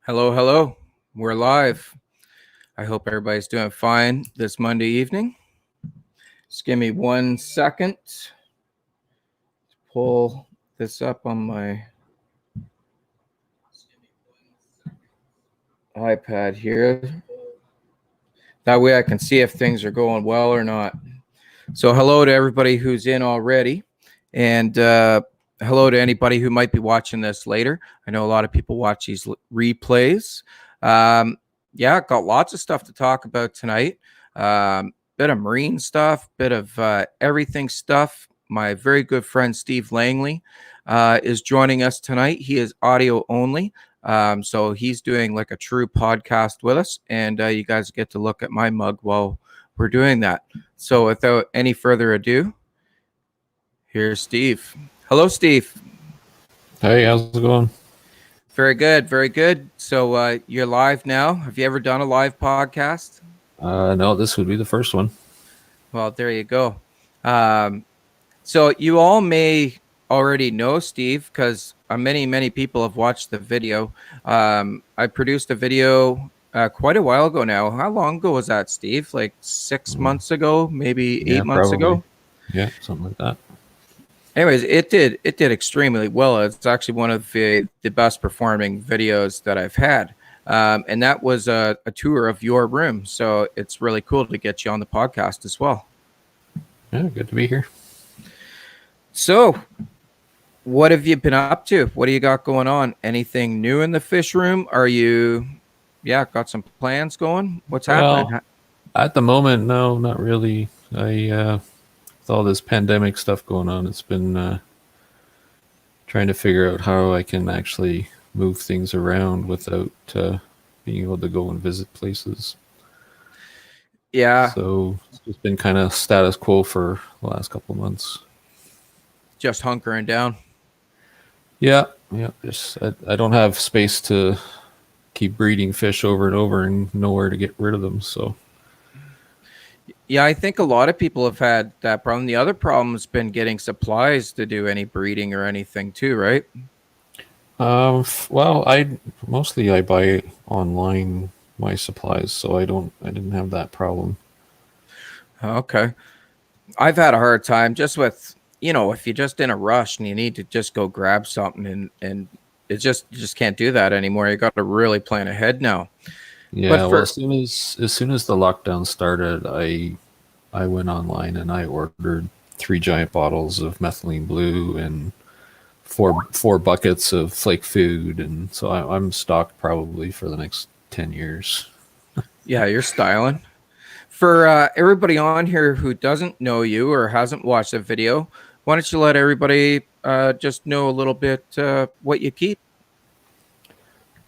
Hello, hello. We're live. I hope everybody's doing fine this Monday evening. Just give me 1 second to pull this up on my iPad here. That way I can see if things are going well or not. So, hello to everybody who's in already. And hello to anybody who might be watching this later. I know a lot of people watch these replays. Yeah, got lots of stuff to talk about tonight. Bit of marine stuff, bit of everything stuff. My very good friend Steve Langley is joining us tonight. He is audio only. So he's doing like a true podcast with us, and you guys get to look at my mug while we're doing that. So without any further ado, here's Steve. Hello, Steve. Hey, how's it going? Very good, very good. So you're live now. Have you ever done a live podcast? No, this would be the first one. Well, there you go. So you all may already know Steve because many people have watched the video. I produced a video quite a while ago now. How long ago was that, Steve? Like 6 months ago, maybe Yeah, 8 months probably. ago? Yeah, something like that. Anyways, it did extremely well. It's actually one of the best performing videos that I've had. And that was a tour of your room. So it's really cool to get you on the podcast as well. Yeah, good to be here. So what have you been up to? What do you got going on? Anything new in the fish room? Are you, got some plans going? What's happening? Well, at the moment, no, not really. With all this pandemic stuff going on, it's been trying to figure out how I can actually move things around without being able to go and visit places. Yeah, So it's just been kind of status quo for the last couple of months. just hunkering down. Yeah, yeah. I don't have space to keep breeding fish over and over and nowhere to get rid of them. So Yeah, I think a lot of people have had that problem. The other problem has been getting supplies to do any breeding or anything too, right? well, I buy online my supplies, so I didn't have that problem. Okay. I've had a hard time just with, if you're just in a rush and you need to just go grab something and it just you just can't do that anymore. You got to really plan ahead now. But Yeah, well, for as soon as the lockdown started, I went online and I ordered 3 giant bottles of methylene blue and four buckets of flake food, and so I'm stocked probably for the next 10 years. Yeah, you're styling. For everybody on here who doesn't know you or hasn't watched the video, why don't you let everybody just know a little bit what you keep?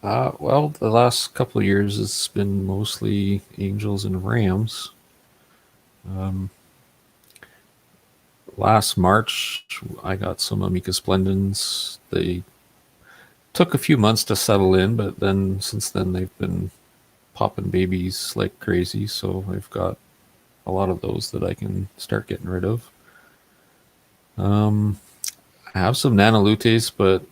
Well, the last couple of years it's been mostly angels and rams. Um, Last March, I got some Amica splendens. They took a few months to settle in, but then since then they've been popping babies like crazy. So I've got a lot of those that I can start getting rid of. Um, I have some nanolutes, but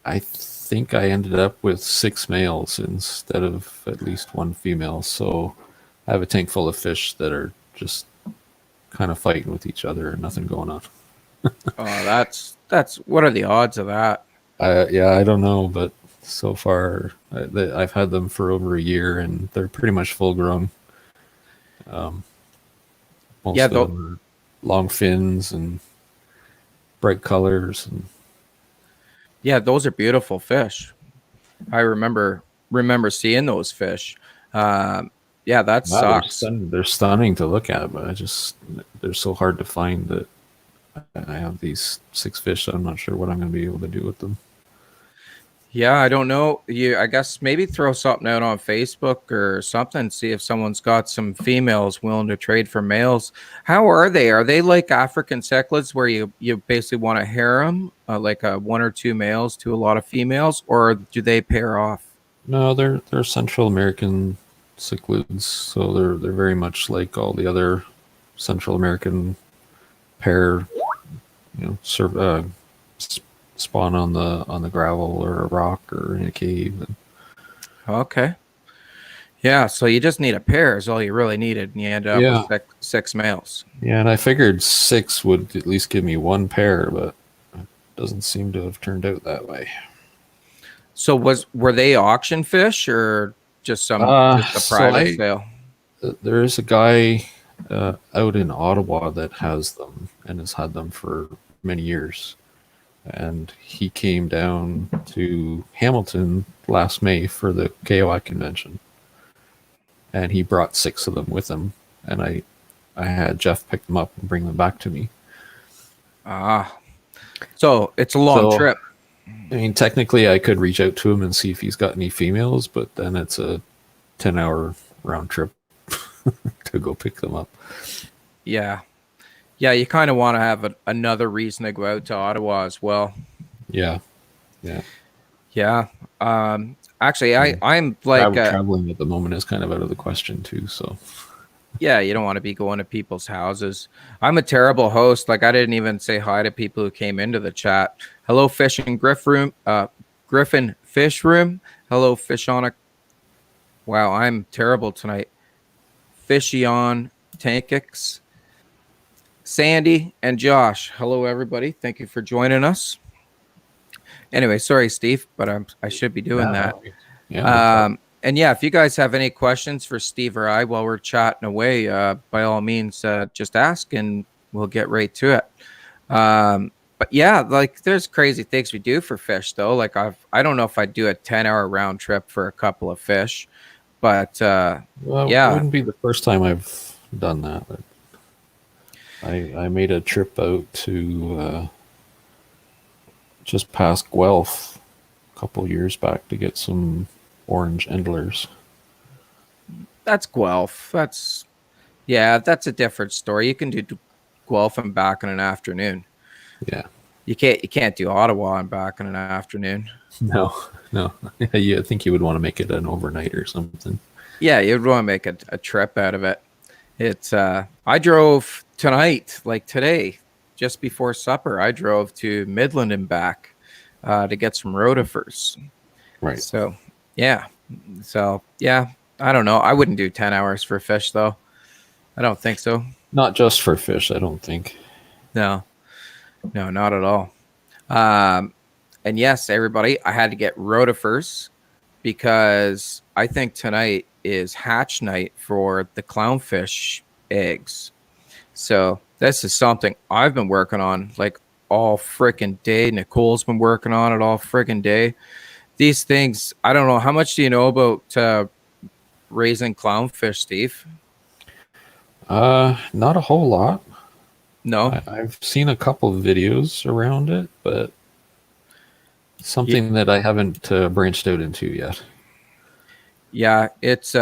I think I ended up with 6 males instead of at least one female. So I have a tank full of fish that are just kind of fighting with each other and nothing going on. Oh, that's what are the odds of that? Yeah, I don't know, but so far I've had them for over a year and they're pretty much full grown. Um, Yeah, Most of though. them are long fins and bright colors, and Yeah, those are beautiful fish. I remember seeing those fish. Yeah, that wow, sucks. they're stunning to look at. But they're so hard to find that I have these 6 fish. I'm not sure what I'm going to be able to do with them. Yeah, I don't know. I guess maybe throw something out on Facebook or something. See if someone's got some females willing to trade for males. How are they? Are they like African cichlids where you basically want a harem, like one or two males to a lot of females, or do they pair off? No, they're Central American cichlids, so they're very much like all the other Central American pair. Spawn on the gravel or a rock or in a cave. Okay. Yeah, so you just need a pair is all you really needed, and you end up with Yeah. six males. Yeah, and I figured 6 would at least give me 1 pair, but it doesn't seem to have turned out that way. So were they auction fish or just a So private sale? there is a guy out in Ottawa that has them and has had them for many years. And he came down to Hamilton last May for the KOI convention, and he brought 6 of them with him. And I had Jeff pick them up and bring them back to me. Ah, so it's a long So, trip. I mean, technically, I could reach out to him and see if he's got any females, but then it's a 10-hour round trip to go pick them up. Yeah. Yeah, you kind of want to have another reason to go out to Ottawa as well. Yeah. Yeah. Yeah. Actually, I'm like, traveling at the moment is kind of out of the question too. So, yeah, you don't want to be going to people's houses. I'm a terrible host. Like, I didn't even say hi to people who came into the chat. Hello, Fishing Griffin Fish Room. Hello, Fish on a. Wow, I'm terrible tonight. Fishy on Tankix. Sandy and Josh. Hello, everybody. Thank you for joining us. Anyway, sorry, Steve, but I should be doing that. Yeah. And yeah, if you guys have any questions for Steve or I while we're chatting away, by all means, just ask and we'll get right to it. But yeah, like there's crazy things we do for fish though. Like I don't know if I'd do a 10-hour round trip for a couple of fish, but well, yeah, it wouldn't be the first time I've done that. But I made a trip out to just past Guelph a couple years back to get some orange endlers. that's Guelph. That's a different story. You can do Guelph and back in an afternoon. Yeah. You can't do Ottawa and back in an afternoon. No. I think you would want to make it an overnight or something. Yeah, you'd want to make a trip out of it. It's I drove tonight, like today, just before supper. I drove to Midland and back to get some rotifers. Right. So yeah, I don't know. I wouldn't do 10 hours for fish though. I don't think so. Not just for fish, I don't think. No, not at all. And yes, everybody, I had to get rotifers because I think tonight is hatch night for the clownfish eggs. So this is something I've been working on like all freaking day. Nicole's been working on it all freaking day. These things, I don't know. How much do you know about raising clownfish, Steve? Not a whole lot. No. I've seen a couple of videos around it, but something that I haven't branched out into yet. Yeah, it's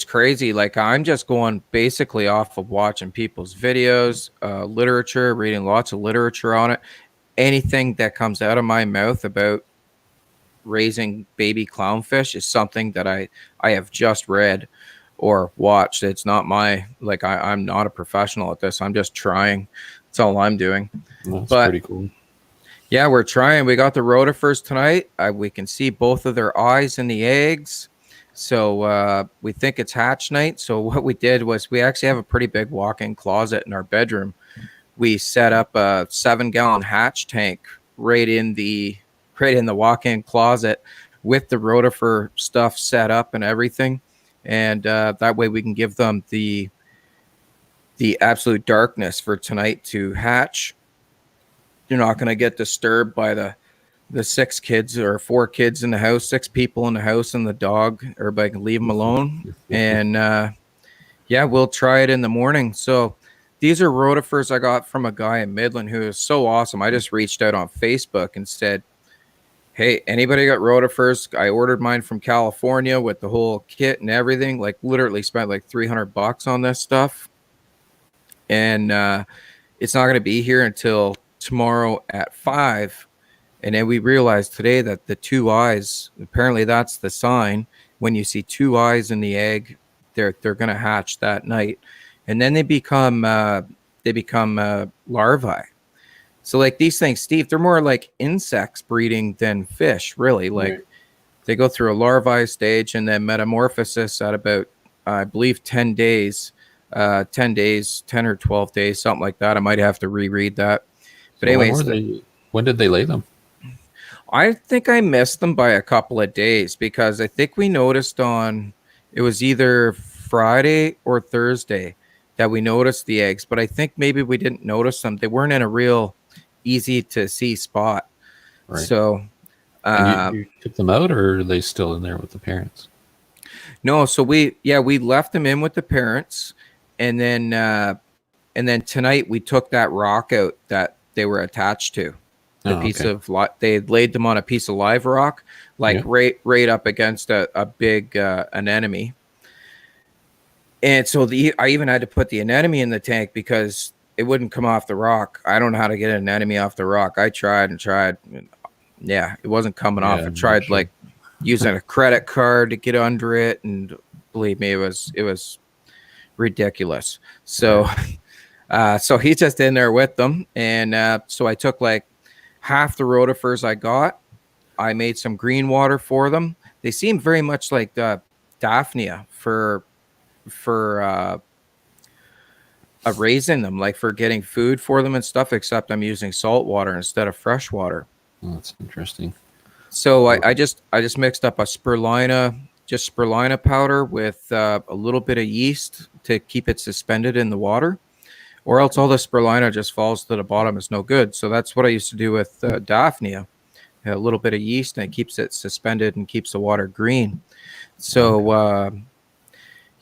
crazy. Like I'm just going basically off of watching people's videos, literature, reading lots of literature on it. Anything that comes out of my mouth about raising baby clownfish is something that I have just read or watched. It's not I'm not a professional at this. I'm just trying. That's all I'm doing. That's pretty cool. Yeah, we're trying. We got the rotifers tonight. We can see both of their eyes in the eggs. So we think it's hatch night. So what we did was we actually have a pretty big walk-in closet in our bedroom. We set up a 7-gallon hatch tank right in the walk-in closet with the rotifer stuff set up and everything. And that way we can give them the absolute darkness for tonight to hatch. You're not going to get disturbed by the 6 kids or 4 kids in the house, 6 people in the house and the dog. Everybody can leave them alone. And we'll try it in the morning. So these are rotifers I got from a guy in Midland who is so awesome. I just reached out on Facebook and said, hey, anybody got rotifers? I ordered mine from California with the whole kit and everything. Like literally spent like $300 on this stuff. And it's not going to be here until tomorrow at 5. And then we realized today that the 2 eyes, apparently that's the sign. When you see 2 eyes in the egg, they're going to hatch that night. And then they become larvae. So like these things, Steve, they're more like insects breeding than fish, really. Like They go through a larvae stage and then metamorphosis at about, I believe, 10 days. 10 days, 10 or 12 days, something like that. I might have to reread that. But So when anyways, were they? When did they lay them? I think I missed them by a couple of days because I think we noticed on it was either Friday or Thursday that we noticed the eggs, but I think maybe we didn't notice them. They weren't in a real easy to see spot. Right. So And uh, you took them out, or are they still in there with the parents? no, so we left them in with the parents, and then tonight we took that rock out that they were attached to. The Oh, piece okay. of they laid them on a piece of live rock, like Yeah. right up against a big anemone. And so I even had to put the anemone in the tank because it wouldn't come off the rock. I don't know how to get an anemone off the rock. I tried and tried. Yeah, it wasn't coming off. Yeah, I I'm not tried sure. like using a credit card to get under it, and believe me, it was ridiculous. So Right. so he's just in there with them, and so I took like half the rotifers I got. I made some green water for them. They seem very much like Daphnia for raising them, like for getting food for them and stuff. Except I'm using salt water instead of fresh water. Oh, that's interesting. So Well, I just mixed up a spirulina powder with a little bit of yeast to keep it suspended in the water, or else all the spirulina just falls to the bottom. It's no good. So that's what I used to do with Daphnia. A little bit of yeast and it keeps it suspended and keeps the water green. So okay.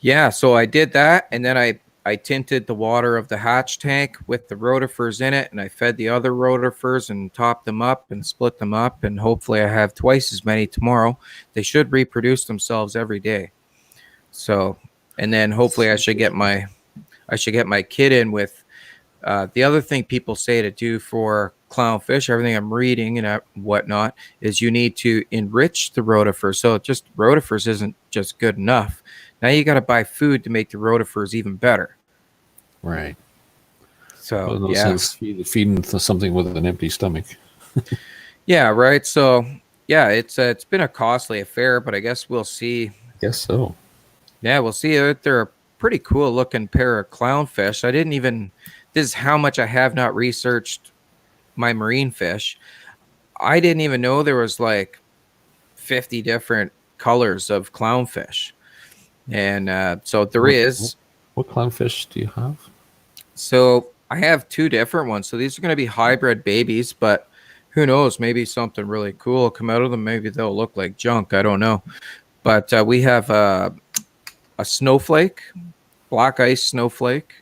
yeah, so I did that, and then I tinted the water of the hatch tank with the rotifers in it, and I fed the other rotifers and topped them up and split them up, and hopefully I have twice as many tomorrow. They should reproduce themselves every day. So, and then hopefully That's interesting. I should get my kid in with the other thing people say to do for clownfish, everything I'm reading and whatnot, is you need to enrich the rotifers. So just rotifers isn't just good enough. Now you got to buy food to make the rotifers even better. Right. So Well, no yeah, sense feeding something with an empty stomach. yeah, right. So yeah, it's been a costly affair, but I guess we'll see. I guess so. Yeah, we'll see. They're a pretty cool looking pair of clownfish. I didn't even. This is how much I have not researched my marine fish. I didn't even know there was like 50 different colors of clownfish. And so there What, what is. what clownfish do you have? So I have two different ones. So these are going to be hybrid babies, but who knows? Maybe something really cool will come out of them. Maybe they'll look like junk. I don't know. But we have a snowflake, black ice snowflake,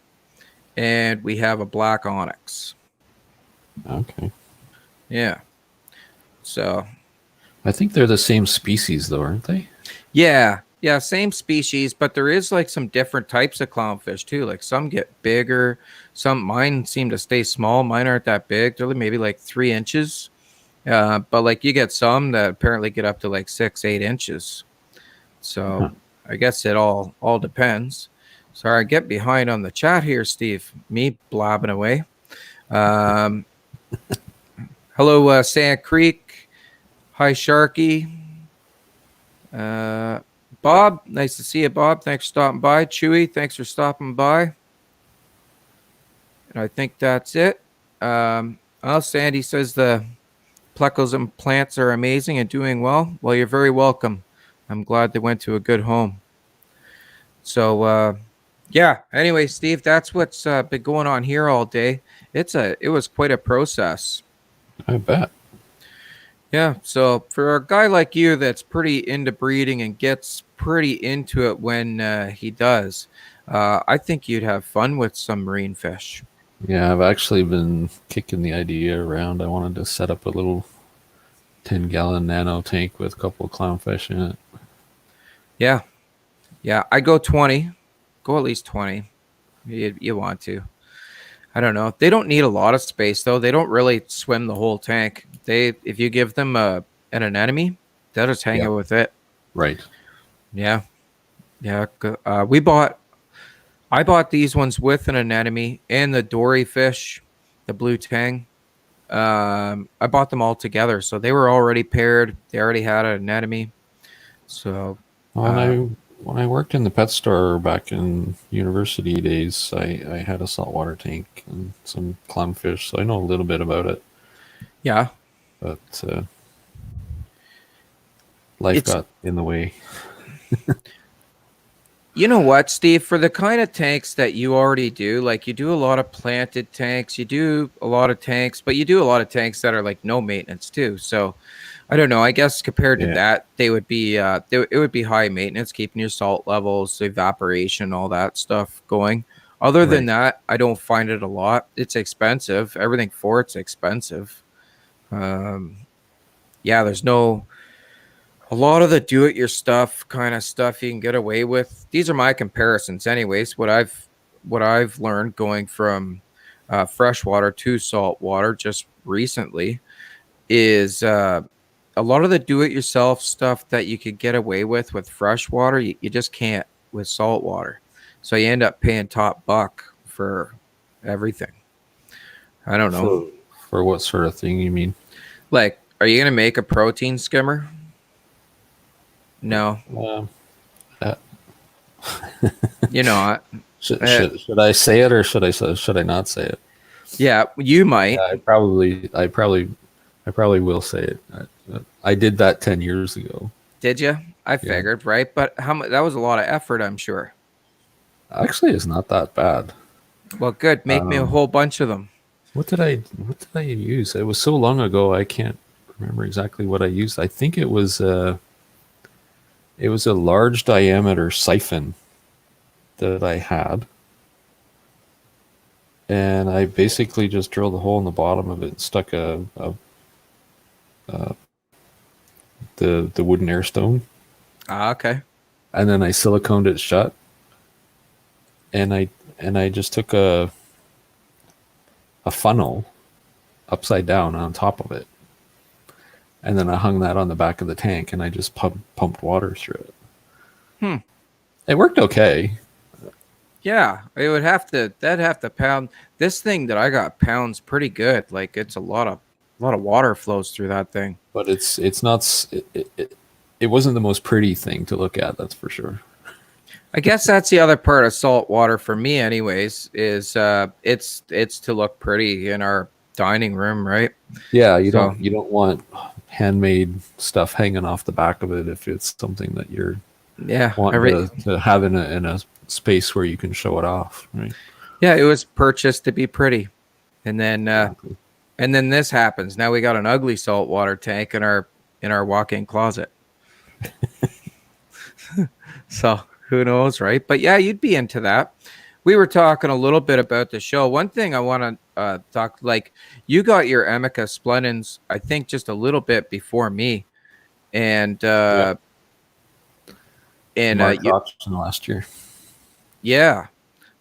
and we have a black onyx. Okay. Yeah. So I think they're the same species, though, aren't they? yeah, yeah, same species, but there is like some different types of clownfish too. Like some get bigger, some mine seem to stay small. Mine aren't that big. They're maybe like 3 inches. But like you get some that apparently get up to like 6, 8 inches. So Huh. I guess it all depends. Sorry, I get behind on the chat here, Steve. Me blabbing away. Um, hello, Sand Creek. Hi, Sharky. Uh, Bob, nice to see you, Bob. Thanks for stopping by. Chewy, thanks for stopping by. And I think that's it. Sandy says the plecos and plants are amazing and doing well. Well, you're very welcome. I'm glad they went to a good home. So, yeah. Anyway, Steve, that's what's been going on here all day. It was quite a process. I bet. Yeah, so for a guy like you that's pretty into breeding and gets pretty into it when he does, I think you'd have fun with some marine fish. Yeah, I've actually been kicking the idea around. I wanted to set up a little 10-gallon nano tank with a couple of clownfish in it. Yeah, yeah, I go 20, go at least 20. You want to. I don't know. They don't need a lot of space though. They don't really swim the whole tank. If you give them an anemone, they'll just hang Yeah. out with it. Right. Yeah, yeah. I bought these ones with an anemone and the dory fish, the blue tang. I bought them all together, so they were already paired. They already had an anemone. So When I worked in the pet store back in university days, I had a saltwater tank and some clownfish, so I know a little bit about it. yeah, But life it's got in the way. you know what, Steve, for the kind of tanks that you already do, like you do a lot of planted tanks, you do a lot of tanks, but you do a lot of tanks that are like no maintenance too. So I don't know. I guess compared to Yeah, that, they would be it would be high maintenance, keeping your salt levels, evaporation, all that stuff going. Other than right. that, I don't find it a lot. It's expensive. Everything for it's expensive. Um, yeah, there's no a lot of the do-it-your stuff kind of stuff you can get away with. These are my comparisons, anyways. What I've learned going from freshwater to saltwater just recently is a lot of the do-it-yourself stuff that you could get away with freshwater, you just can't with saltwater. So you end up paying top buck for everything. I don't know. For what sort of thing you mean? Like, are you gonna make a protein skimmer? No, Um, uh, you're not. should I say it or should I not say it? Yeah, you might. Yeah, I probably will say it. I did that 10 years ago. Did you? I Yeah, figured, right? But how much? That was a lot of effort, I'm sure. actually, it's not that bad. Well, good. Make me a Um, whole bunch of them. what did I use? It was so long ago, I can't remember exactly what I used. I think it was a large diameter siphon that I had, and I basically just drilled a hole in the bottom of it and stuck the wooden air stone, Ah, okay. and then I siliconed it shut, and I just took a funnel upside down on top of it, and then I hung that on the back of the tank, and I just pumped water through it. Hmm. It worked okay, Yeah, it would have to. That'd have to pound. This thing that I got pounds pretty good. Like it's a lot of water flows through that thing. but it's not it wasn't the most pretty thing to look at, that's for sure. I guess that's the other part of salt water for me, anyways. Is it's to look pretty in our dining room, right? Yeah, So you don't want handmade stuff hanging off the back of it if it's something that you're yeah, wanting to have in a space where you can show it off, right? yeah, it was purchased to be pretty, and then Exactly. this happens. Now we got an ugly saltwater tank in our walk-in closet. So who knows, right? But yeah, you'd be into that. We were talking a little bit about the show. One thing I want to talk, like you got your Amica Splendens, I think just a little bit before me, and Yeah. March you, auction last year. yeah.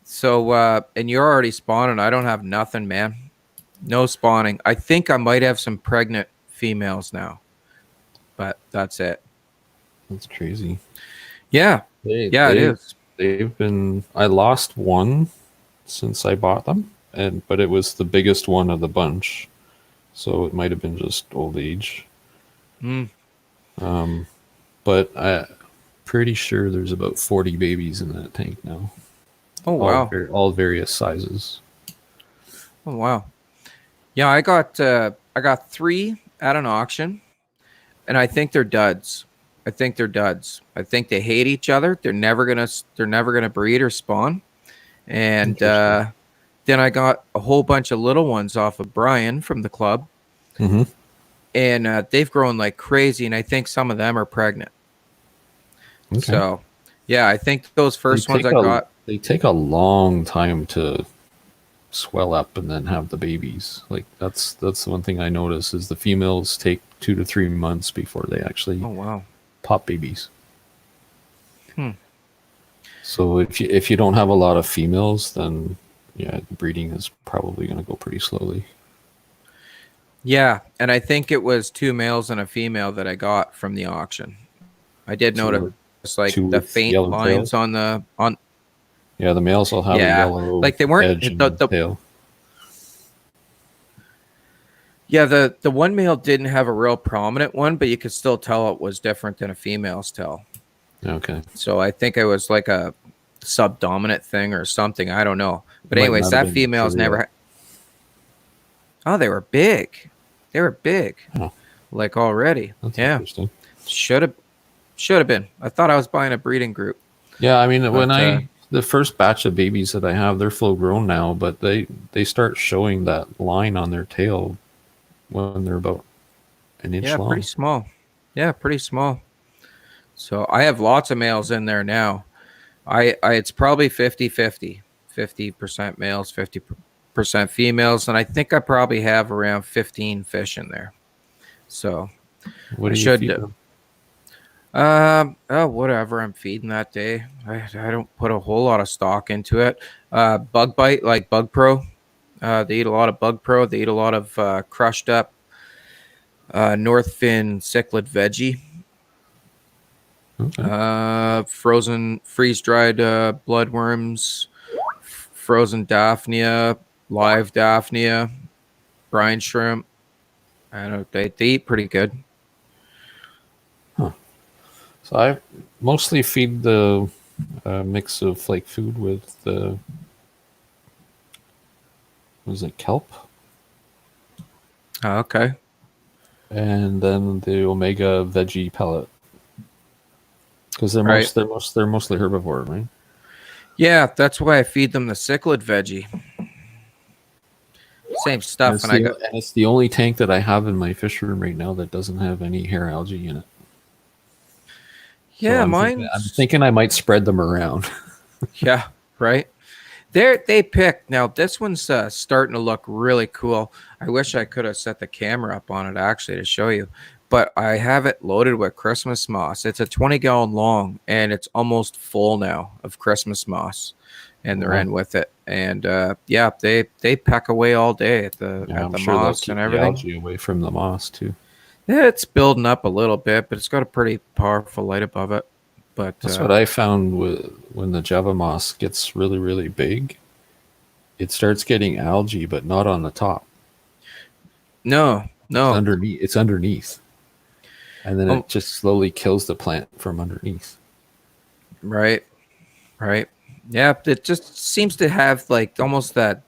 So and you're already spawning. I don't have nothing, man. No spawning. I think I might have some pregnant females now, but that's it. That's crazy. Yeah, They yeah, it they is. they've been. I lost one since I bought them, but it was the biggest one of the bunch, so it might have been just old age. Mm. But I pretty sure there's about 40 babies in that tank now, Oh wow. all various sizes. Oh wow. Yeah, I got three at an auction, and I think they're duds. I think they're duds. I think they hate each other. They're never gonna breed or spawn. And Interesting. then I got a whole bunch of little ones off of Brian from the club, Mm-hmm. and they've grown like crazy. And I think some of them are pregnant. Okay. So yeah, I think those first ones I got. They take a long time to swell up and then have the babies. Like that's the one thing I notice is the females take 2 to 3 months before they actually Oh wow. pop babies. Hmm. So if you don't have a lot of females, then yeah, breeding is probably going to go pretty slowly. Yeah, and I think it was two males and a female that I got from the auction. I did notice Two like two the with faint yellow lines tails. on the on. Yeah, the males will have a Yeah, yellow like they weren't edge in the, the the tail. Yeah, the one male didn't have a real prominent one, but you could still tell it was different than a female's tail. Okay. So I think it was like a subdominant thing or something. I don't know. But Might anyways, not have that been female's material. never had. Oh, they were big. They were big. Oh, Like already. that's Yeah. interesting. Should have been. I thought I was buying a breeding group. Yeah, I mean, when But the first batch of babies that I have, they're full grown now, but they start showing that line on their tail when they're about an inch yeah, long. pretty small. Yeah, pretty small. So I have lots of males in there now. I it's probably 50-50. 50% males, 50% females, and I think I probably have around 15 fish in there. So What I do you should feed them? oh, whatever I'm feeding that day. I don't put a whole lot of stock into it. Bug bite, like Bug Pro. They eat a lot of Bug Pro. They eat a lot of crushed up North Fin cichlid veggie. Okay. Frozen, freeze dried bloodworms, frozen Daphnia, live Daphnia, brine shrimp. I don't know. They eat pretty good. So I mostly feed the mix of flake food with the, was it kelp? Okay. And then the omega veggie pellet. Because Right. they're mostly herbivore, right? Yeah, that's why I feed them the cichlid veggie. Same stuff. And I got And it's the only tank that I have in my fish room right now that doesn't have any hair algae in it. So yeah, I'm mine's thinking I might spread them around. yeah, right. They pick now. This one's starting to look really cool. I wish I could have set the camera up on it actually to show you, but I have it loaded with Christmas moss. It's a 20-gallon long, and it's almost full now of Christmas moss, and they're Wow. in with it. And yeah, they peck away all day at Yeah, I'm the sure they'll moss keep and the everything. algae away from the moss too. Yeah, it's building up a little bit, but it's got a pretty powerful light above it. But That's what I found with when the Java moss gets really, really big. It starts getting algae, but not on the top. no, It's no. underneath. It's underneath, and then Oh, it just slowly kills the plant from underneath. right. Right. Yeah, it just seems to have like almost that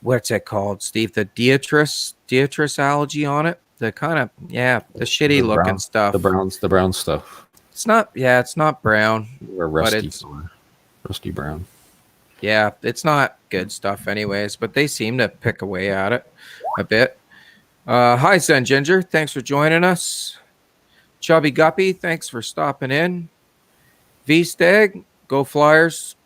what's it called, Steve? The Deatrice algae on it. The kind of the shitty looking stuff. The brown stuff, It's not brown, or but rusty color, rusty brown. it's not good stuff anyways, but they seem to pick away at it a bit. Hi Zen Ginger, thanks for joining us. Chubby Guppy, thanks for stopping in. V Stag, go Flyers.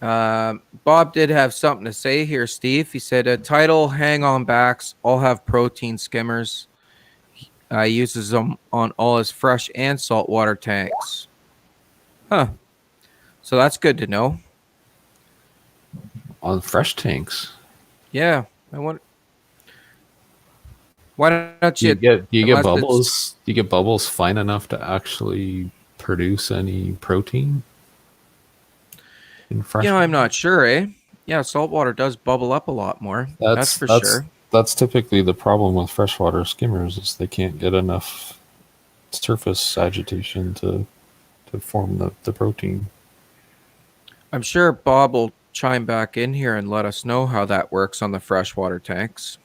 Bob did have something to say here, Steve. He said, title hang on backs all have protein skimmers. Uses them on all his fresh and saltwater tanks. Huh. So that's good to know. On fresh tanks. Yeah. I want. Why don't Do you do you get unless it's- bubbles? Do you get bubbles fine enough to actually produce any protein in fresh? I'm not sure, eh? Yeah, saltwater does bubble up a lot more. That's for sure. That's typically the problem with freshwater skimmers is they can't get enough surface agitation to form the protein. I'm sure Bob will chime back in here and let us know how that works on the freshwater tanks.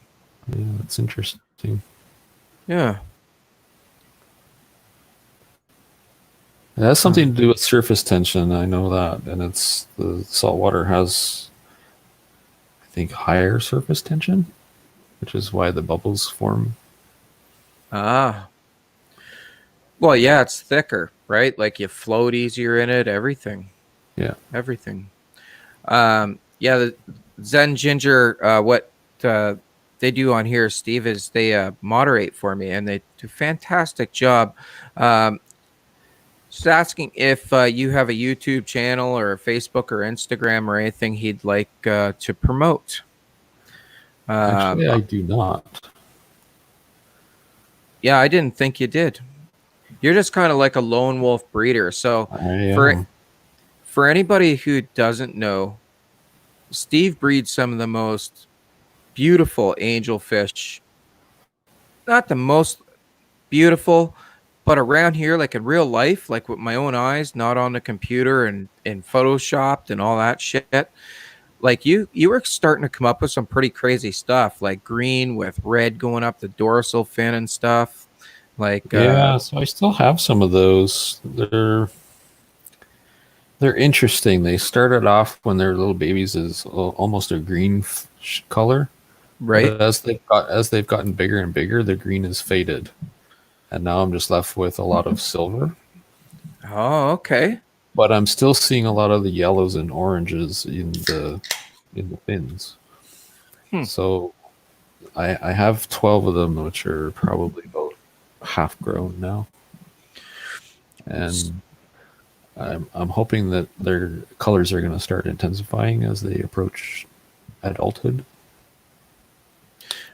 Yeah, that's interesting. Yeah. It has something to do with surface tension. I know that, and it's the saltwater has, I think, higher surface tension, which is why the bubbles form. Ah. Well, yeah, it's thicker, right? Like you float easier in it, everything. Yeah. Everything. Yeah, the Zen Ginger, what they do on here, Steve, is they moderate for me, and they do a fantastic job. Just asking if you have a YouTube channel or a Facebook or Instagram or anything he'd like to promote. Actually, I do not. Yeah, I didn't think you did. You're just kind of like a lone wolf breeder. So for anybody who doesn't know, Steve breeds some of the most beautiful angelfish. Not the most beautiful, but around here, like in real life, like with my own eyes, not on the computer and photoshopped and all that shit. Like you were starting to come up with some pretty crazy stuff, like green with red going up the dorsal fin and stuff. Like Yeah, so I still have some of those. They're interesting. They started off when they're little babies as almost a green color, but right. as they've gotten bigger and bigger, the green is faded, and now I'm just left with a lot of silver. Oh, okay. But I'm still seeing a lot of the yellows and oranges in the fins. Hmm. So I have 12 of them, which are probably about half grown now, and I'm hoping that their colors are going to start intensifying as they approach adulthood.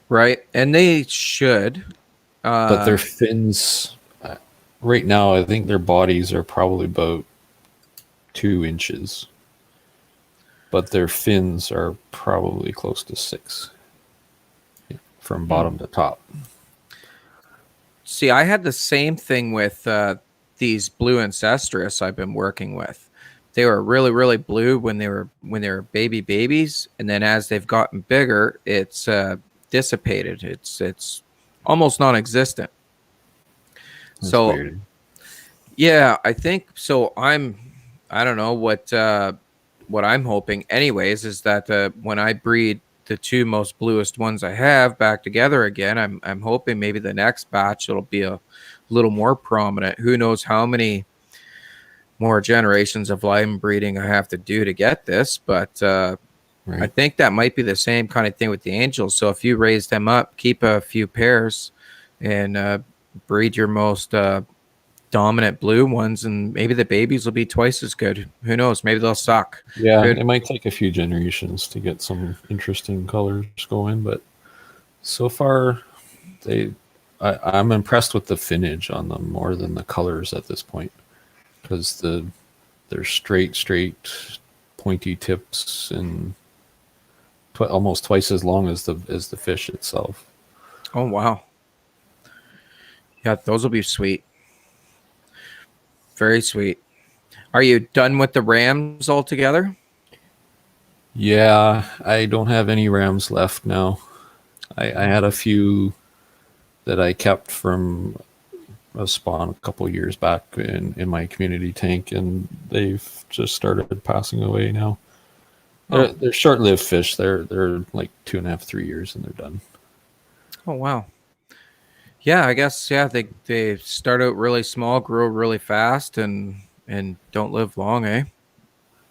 Right, and they should. But their fins, right now, I think their bodies are probably about 2 inches, but their fins are probably close to 6 from bottom to top. See, I had the same thing with these blue ancestress I've been working with. They were really, really blue when they were babies, and then as they've gotten bigger, it's dissipated. It's almost non-existent. That's So weird. yeah, I think so. I don't know what I'm hoping, anyways, is that when I breed the two most bluest ones I have back together again, I'm hoping maybe the next batch it'll be a little more prominent. Who knows how many more generations of line breeding I have to do to get this, but I Right. think that might be the same kind of thing with the angels. So if you raise them up, keep a few pairs, and breed your most dominant blue ones, and maybe the babies will be twice as good. Who knows? Maybe they'll suck. Yeah, Good. it might take a few generations to get some interesting colors going, but so far they I'm impressed with the finnage on them more than the colors at this point, because they're straight pointy tips and almost twice as long as the fish itself. Oh wow. Yeah, those will be sweet. Very sweet. Are you done with the rams altogether? Yeah, I don't have any rams left now. I had a few that I kept from a spawn a couple years back in my community tank, and they've just started passing away now. Oh, They're short-lived fish. They're like 2.5, 3 years, and they're done. oh wow. Yeah, I guess yeah, they start out really small, grow really fast, and don't live long, eh?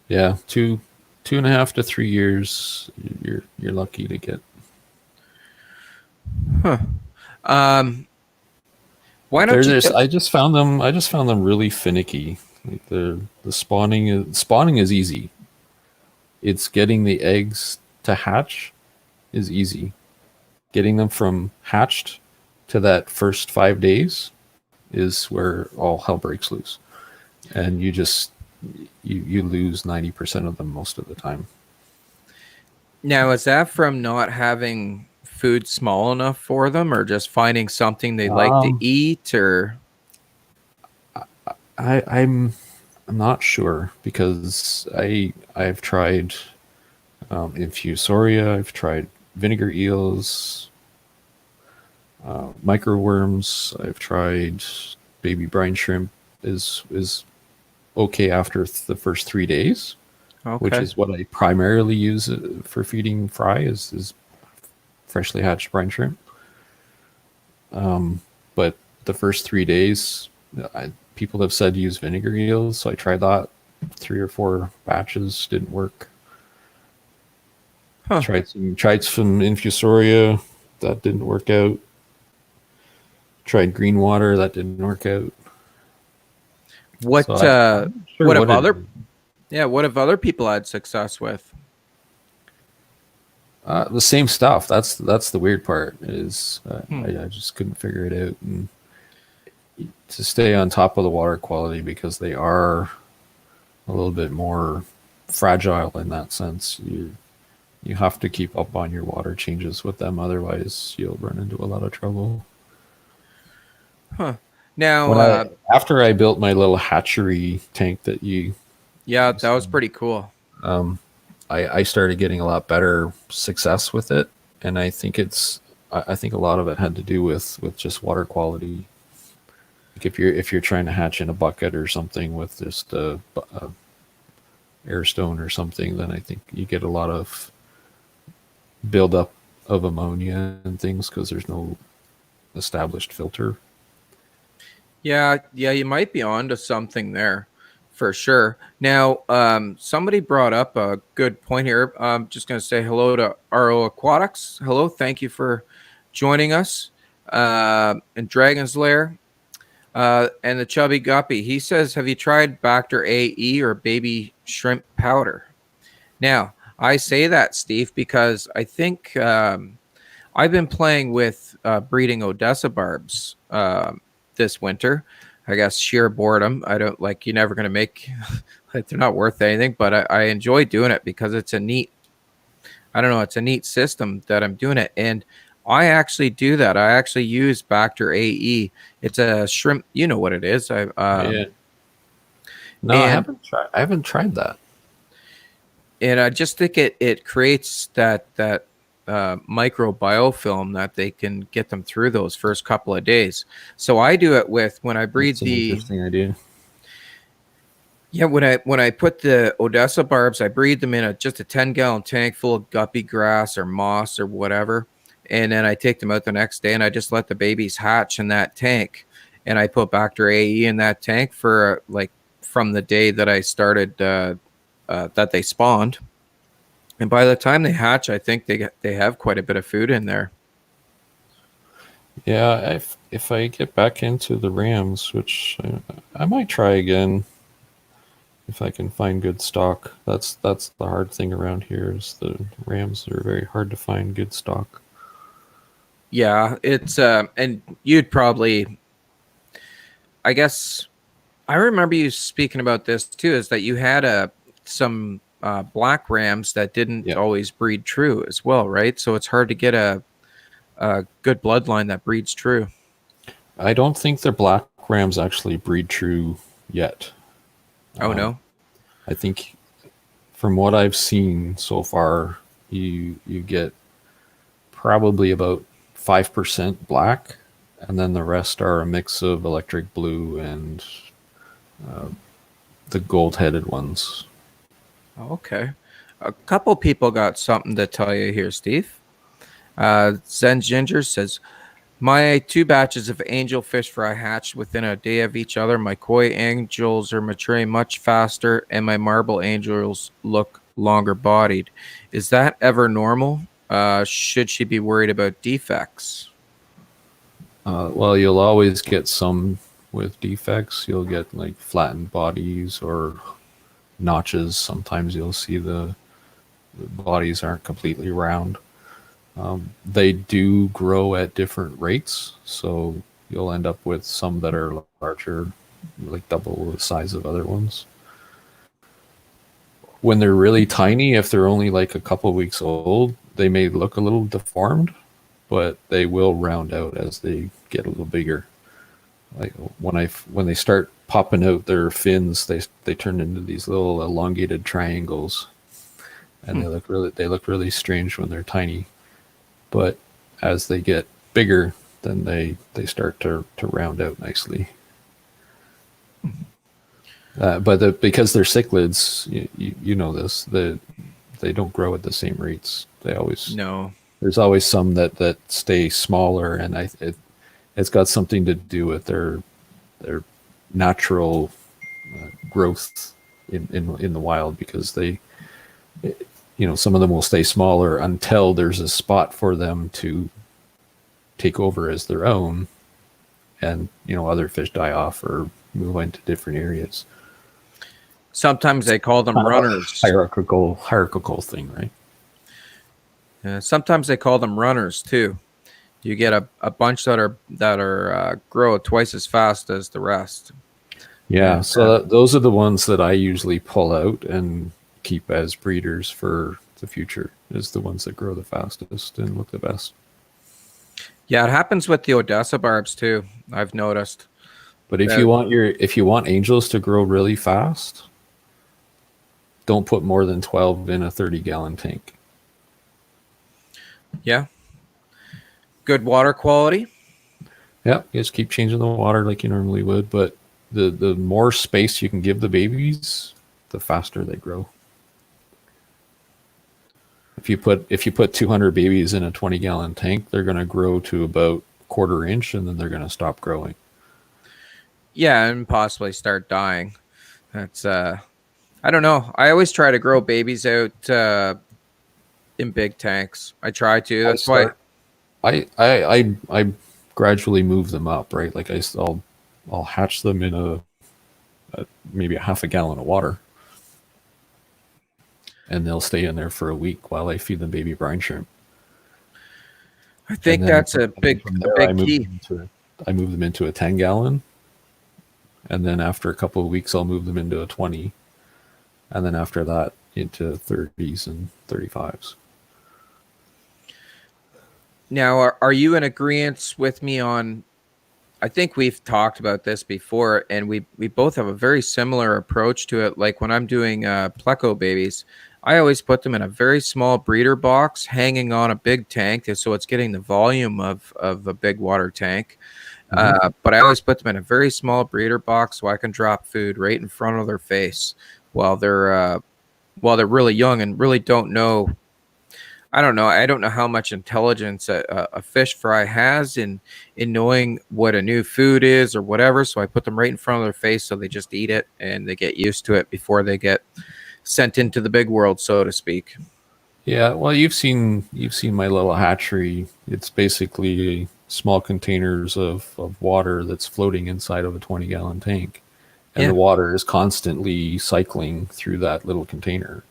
Yeah, 2.5 to 3 years. You're lucky to get. Huh. Um, why They're don't you just. get, I just found them really finicky. Like the spawning is easy. It's getting the eggs to hatch is easy. Getting them from hatched to that first 5 days is where all hell breaks loose, and you lose 90% of them most of the time. now? Is that from not having food small enough for them, or just finding something they like to Um, eat, or I'm not sure, because I've tried infusoria, I've tried vinegar eels, microworms, I've tried baby brine shrimp is okay after the first 3 days, which okay? is what I primarily use for feeding fry is freshly hatched brine shrimp. But the first 3 days, people have said use vinegar eels, so I tried that. 3 or 4 batches didn't work. Huh? Tried some infusoria, that didn't work out. Tried green water, that didn't work out. So What I'm not sure what have what it other is. yeah, what have other people had success with? The same stuff. That's the weird part. Is Hmm. I just couldn't figure it out, and to stay on top of the water quality, because they are a little bit more fragile in that sense. you have to keep up on your water changes with them, otherwise you'll run into a lot of trouble. Huh. Now, After I built my little hatchery tank that yeah, that was pretty cool. I started getting a lot better success with it, and I think I think a lot of it had to do with just water quality. Like if you're trying to hatch in a bucket or something with just a air stone or something, then I think you get a lot of buildup of ammonia and things because there's no established filter. Yeah, you might be onto something there for sure. Now, somebody brought up a good point here. I'm just going to say hello to RO Aquatics. Hello, thank you for joining us. And Dragon's Lair, and the Chubby Guppy. He says, have you tried Bacter AE or baby shrimp powder? Now, I say that, Steve, because I think I've been playing with breeding Odessa barbs this winter. I guess sheer boredom. I don't like, you're never going to make, like, they're not worth anything, but I enjoy doing it because it's a neat, I don't know, it's a neat system that I'm doing it. And I actually do that. I actually use Bacter AE. It's a shrimp, you know what it is. Yeah. No, I haven't tried that. And I just think it creates that micro biofilm that they can get them through those first couple of days. So I do it with when I breed the interesting idea. Yeah, when I put the Odessa barbs, I breed them in just a 10-gallon tank full of guppy grass or moss or whatever, and then I take them out the next day and I just let the babies hatch in that tank, and I put Bacter AE in that tank for like from the day that I started that they spawned. And by the time they hatch, I think they have quite a bit of food in there. Yeah, if I get back into the Rams, which I might try again if I can find good stock. That's the hard thing around here is the Rams are very hard to find good stock. Yeah, it's and you'd probably, I guess, I remember you speaking about this too, is that you had some black rams that didn't always breed true as well, right? So it's hard to get a good bloodline that breeds true. I don't think the black rams actually breed true yet. Oh no. I think from what I've seen so far, you get probably about 5% black, and then the rest are a mix of electric blue and the gold-headed ones. Okay. A couple people got something to tell you here, Steve. Zen Ginger says, my 2 batches of angelfish fry hatched within a day of each other. My koi angels are maturing much faster, and my marble angels look longer bodied. Is that ever normal? Should she be worried about defects? Well, you'll always get some with defects. You'll get like flattened bodies or notches. Sometimes you'll see the bodies aren't completely round. They do grow at different rates, so you'll end up with some that are larger, like double the size of other ones. When they're really tiny, if they're only like a couple weeks old, they may look a little deformed, but they will round out as they get a little bigger. Like when they start popping out their fins, they turn into these little elongated triangles, and they look really strange when they're tiny. But as they get bigger, then they start to round out nicely. But because they're cichlids, you know this, they don't grow at the same rates. There's always some that stay smaller, and it's got something to do with their natural growth in the wild, because some of them will stay smaller until there's a spot for them to take over as their own, and other fish die off or move into different areas. Sometimes they call them runners. Hierarchical thing, right? Yeah, sometimes they call them runners too. You get a bunch that are grow twice as fast as the rest. Yeah, so those are the ones that I usually pull out and keep as breeders for the future is the ones that grow the fastest and look the best. Yeah, it happens with the Odessa barbs too. I've noticed. But if you want angels to grow really fast, don't put more than 12 in a 30-gallon tank. Yeah. Good water quality. Yeah, you just keep changing the water like you normally would, but the more space you can give the babies, the faster they grow. If you put 200 babies in a 20-gallon tank, they're going to grow to about quarter inch, and then they're going to stop growing. Yeah, and possibly start dying. That's I don't know. I always try to grow babies out in big tanks. I try to. That's why. I gradually move them up, right? Like I'll hatch them in maybe a half a gallon of water, and they'll stay in there for a week while I feed them baby brine shrimp. I think that's a big key. I move them into a 10-gallon, and then after a couple of weeks, I'll move them into a 20, and then after that into 30s and 35s. Now, are you in agreement with me on? I think we've talked about this before, and we both have a very similar approach to it. Like when I'm doing pleco babies, I always put them in a very small breeder box hanging on a big tank, so it's getting the volume of a big water tank. But I always put them in a very small breeder box so I can drop food right in front of their face while they're really young and really don't know. I don't know. I don't know how much intelligence a fish fry has in knowing what a new food is or whatever. So I put them right in front of their face so they just eat it and they get used to it before they get sent into the big world, so to speak. Yeah, well, you've seen my little hatchery. It's basically small containers of water that's floating inside of a 20-gallon tank, and the water is constantly cycling through that little container.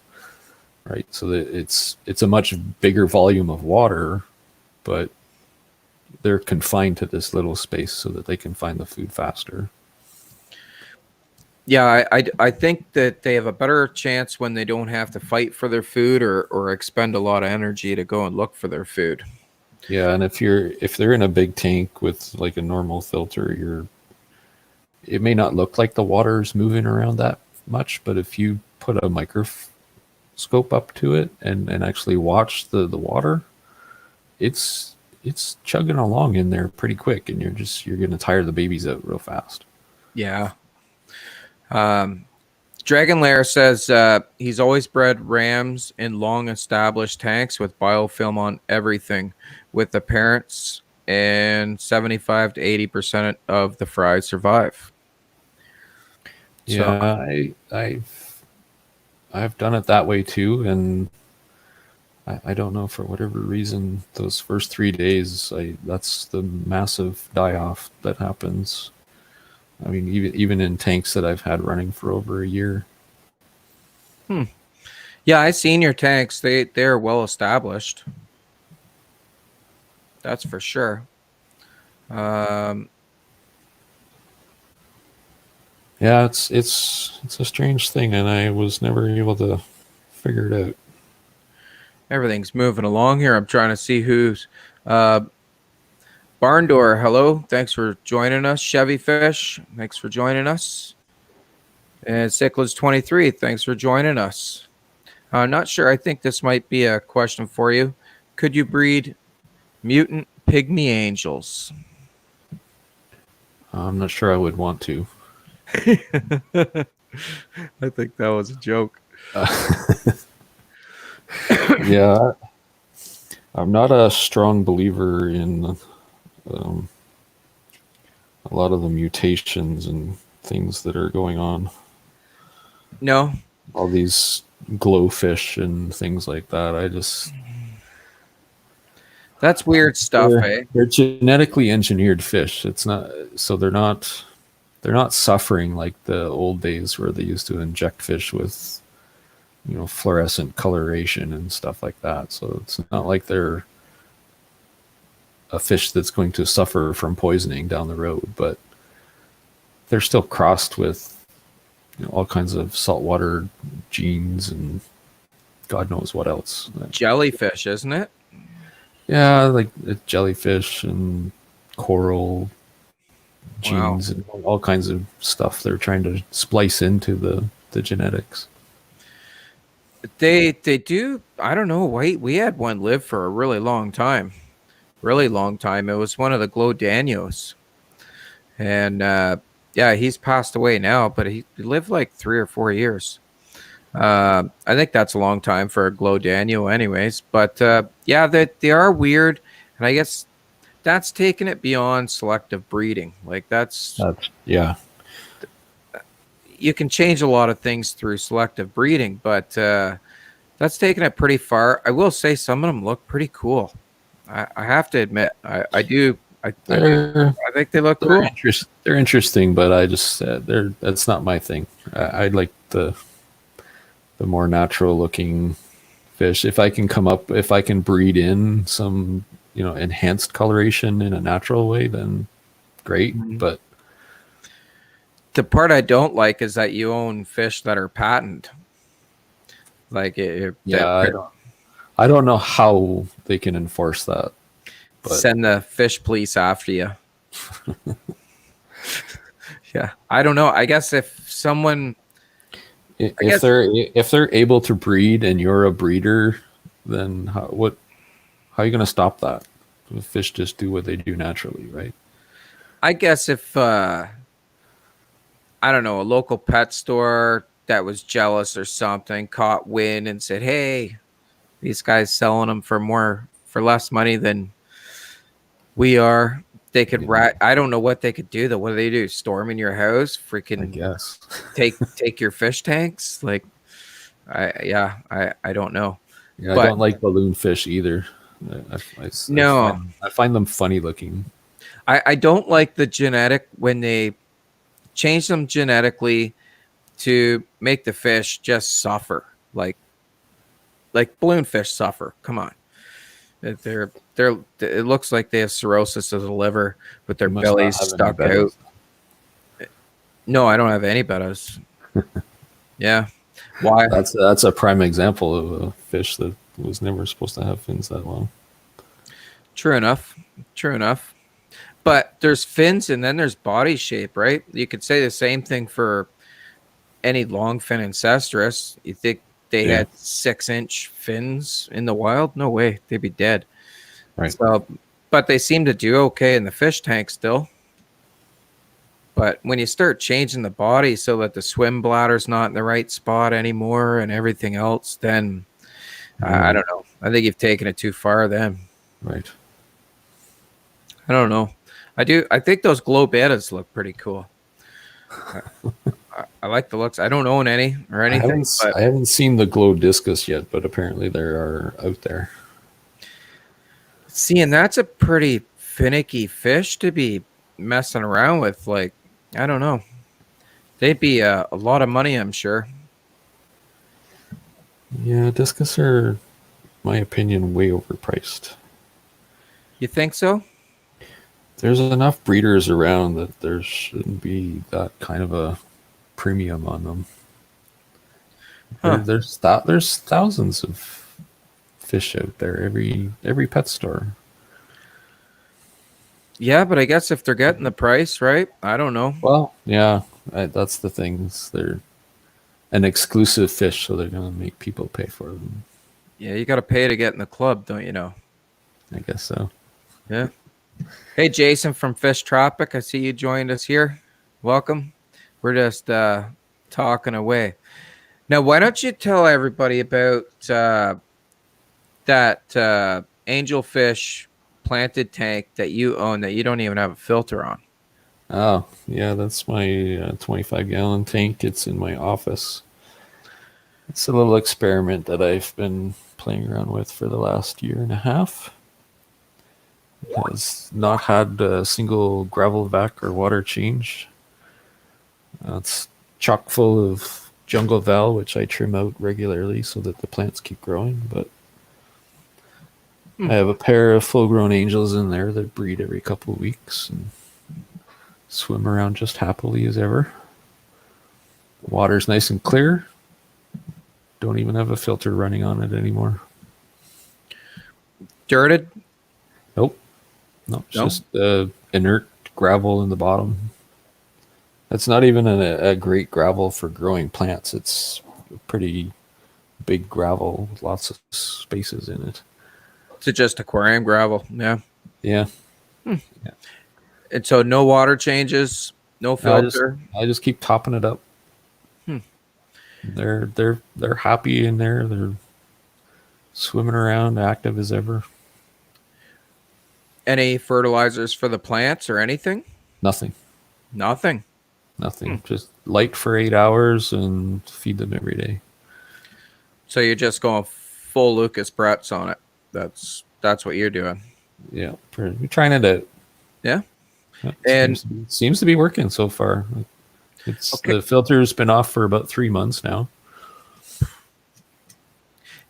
Right, so that it's a much bigger volume of water, but they're confined to this little space so that they can find the food faster. Yeah, I think that they have a better chance when they don't have to fight for their food or expend a lot of energy to go and look for their food. Yeah, and if they're in a big tank with like a normal filter, it may not look like the water's moving around that much, but if you put a microscope up to it and actually watch the water, it's chugging along in there pretty quick, and you're going to tire the babies out real fast. Yeah. Dragon Lair says he's always bred rams in long established tanks with biofilm on everything with the parents, and 75 to 80% of the fries survive. Yeah, I've done it that way too, and I don't know, for whatever reason, those first 3 days, that's the massive die-off that happens. I mean, even in tanks that I've had running for over a year. Yeah, I've seen your tanks. They're well established. That's for sure. Yeah, it's a strange thing, and I was never able to figure it out. Everything's moving along here. I'm trying to see who's Barn Door. Hello, thanks for joining us. Chevy Fish, thanks for joining us. And Cichlids 23, thanks for joining us. Not sure. I think this might be a question for you. Could you breed mutant pygmy angels? I'm not sure I would want to. I think that was a joke. Yeah, I'm not a strong believer in a lot of the mutations and things that are going on. No. All these glowfish and things like that. That's weird stuff, They're genetically engineered fish. It's not, so they're not suffering like the old days where they used to inject fish with, fluorescent coloration and stuff like that. So it's not like they're a fish that's going to suffer from poisoning down the road, but they're still crossed with all kinds of saltwater genes and God knows what else. Jellyfish, isn't it? Yeah, like jellyfish and coral Wow. genes and all kinds of stuff they're trying to splice into the genetics. They do. I don't know. We had one live for a really long time. Really long time. It was one of the Glodanios. And yeah, he's passed away now, but he lived like 3 or 4 years. I think that's a long time for a Glow Daniel, anyways. But yeah, they are weird, and I guess that's taking it beyond selective breeding. Like Yeah, you can change a lot of things through selective breeding, but that's taking it pretty far. I will say some of them look pretty cool. I have to admit, I do. they're I think they look cool. they're interesting, but I just that's not my thing. I like the more natural looking fish. If I can breed in some enhanced coloration in a natural way, then great. Mhm. But The part I don't like is that you own fish that are patented. Like yeah, I don't know how they can enforce that. But send the fish police after you. Yeah, I don't know. I guess if someone, if they're able to breed and you're a breeder, then how are you going to stop that? The fish just do what they do naturally, right? I guess if I don't know, a local pet store that was jealous or something caught wind and said, "Hey, these guys selling them for less money than we are." They could I don't know what they could do though. What do they do? Storm in your house? I Freaking guess. take your fish tanks? Like I don't know. Yeah, But I don't like balloon fish either. no, I find them funny looking. I don't like the genetic when they change them genetically to make the fish just suffer like balloon fish suffer. Come on. They're it looks like they have cirrhosis of the liver with their You must not bellies have any stuck out. bellies. No, I don't have any bettas. Yeah. Why? That's a prime example of a fish that was never supposed to have fins that long. True enough. True enough. But there's fins and then there's body shape, right? You could say the same thing for any longfin ancestress. You think they had 6-inch fins in the wild? No way. They'd be dead. Right. So, but they seem to do okay in the fish tank still. But when you start changing the body so that the swim bladder's not in the right spot anymore and everything else, then I don't know. I think you've taken it too far then. Right. I don't know. I think those glow betas look pretty cool. I like the looks. I don't own any or anything. I haven't seen the glow discus yet, but apparently they are out there. See, and that's a pretty finicky fish to be messing around with. Like, I don't know. They'd be a lot of money, I'm sure. Yeah, discus are, in my opinion, way overpriced. You think so? There's enough breeders around that there shouldn't be that kind of a premium on them. Huh. There's thousands of fish out there every pet store. Yeah, but I guess if they're getting the price, right? I don't know. Well, yeah, that's the thing. They're an exclusive fish, so they're going to make people pay for them. Yeah, you got to pay to get in the club, don't you know? I guess so. Yeah. Hey, Jason from Fish Tropic. I see you joined us here. Welcome. We're just talking away. Now, why don't you tell everybody about that angelfish planted tank that you own that you don't even have a filter on? Oh, yeah, that's my 25-gallon tank. It's in my office. It's a little experiment that I've been playing around with for the last year and a half. It has not had a single gravel vac or water change. It's chock full of jungle val, which I trim out regularly so that the plants keep growing. But I have a pair of full-grown angels in there that breed every couple of weeks and swim around just happily as ever. The water's nice and clear. don't even have a filter running on it anymore. Dirted? Nope. No, it's No? just inert gravel in the bottom. It's not even a great gravel for growing plants. It's pretty big gravel with lots of spaces in it. It's just aquarium gravel. Yeah. Yeah. And so no water changes, no filter. I just keep topping it up. They're happy in there. They're swimming around, active as ever. Any fertilizers for the plants or anything? Nothing. Nothing. Just light for 8 hours and feed them every day. So you're just going full Lucas Bretts on it. That's what you're doing. Yeah, we're trying it out. Yeah. And seems to be working so far. It's okay. The filter's been off for about 3 months now.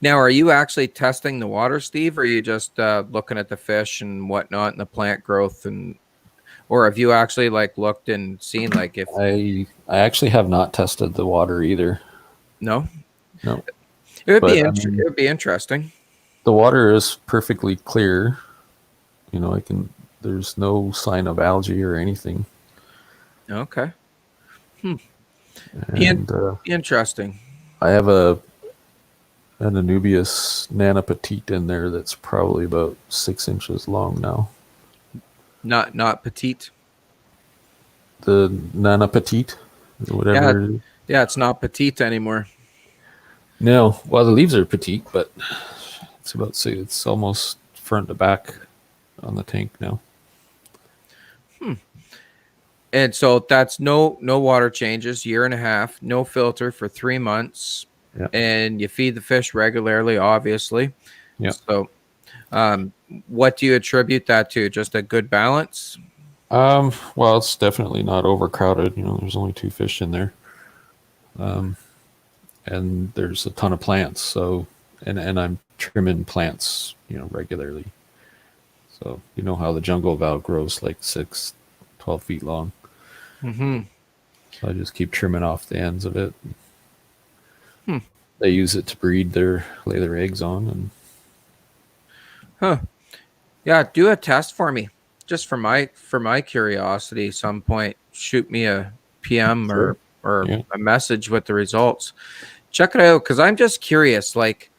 Now, are you actually testing the water, Steve, or are you just looking at the fish and whatnot and the plant growth, or have you actually like looked and seen like if I actually have not tested the water either. No. It would be interesting. The water is perfectly clear. There's no sign of algae or anything. Okay. And, interesting. I have an Anubias Nana Petite in there that's probably about 6 inches long now. Not petite. The Nana Petite, whatever. Yeah, it's not petite anymore. No, well, the leaves are petite, but it's almost front to back on the tank now. And so that's no water changes, 1.5 years, no filter for 3 months. Yeah. And you feed the fish regularly, obviously. Yeah. So what do you attribute that to? Just a good balance? Well, it's definitely not overcrowded. There's only 2 fish in there. And there's a ton of plants. So, and I'm trimming plants, regularly. So, how the jungle valve grows like 12 feet long. Mm-hmm. So I just keep trimming off the ends of it. They use it to lay their eggs on. Yeah, do a test for me, just for my curiosity. Some point, shoot me a PM or a message with the results. Check it out, because I'm just curious. Like,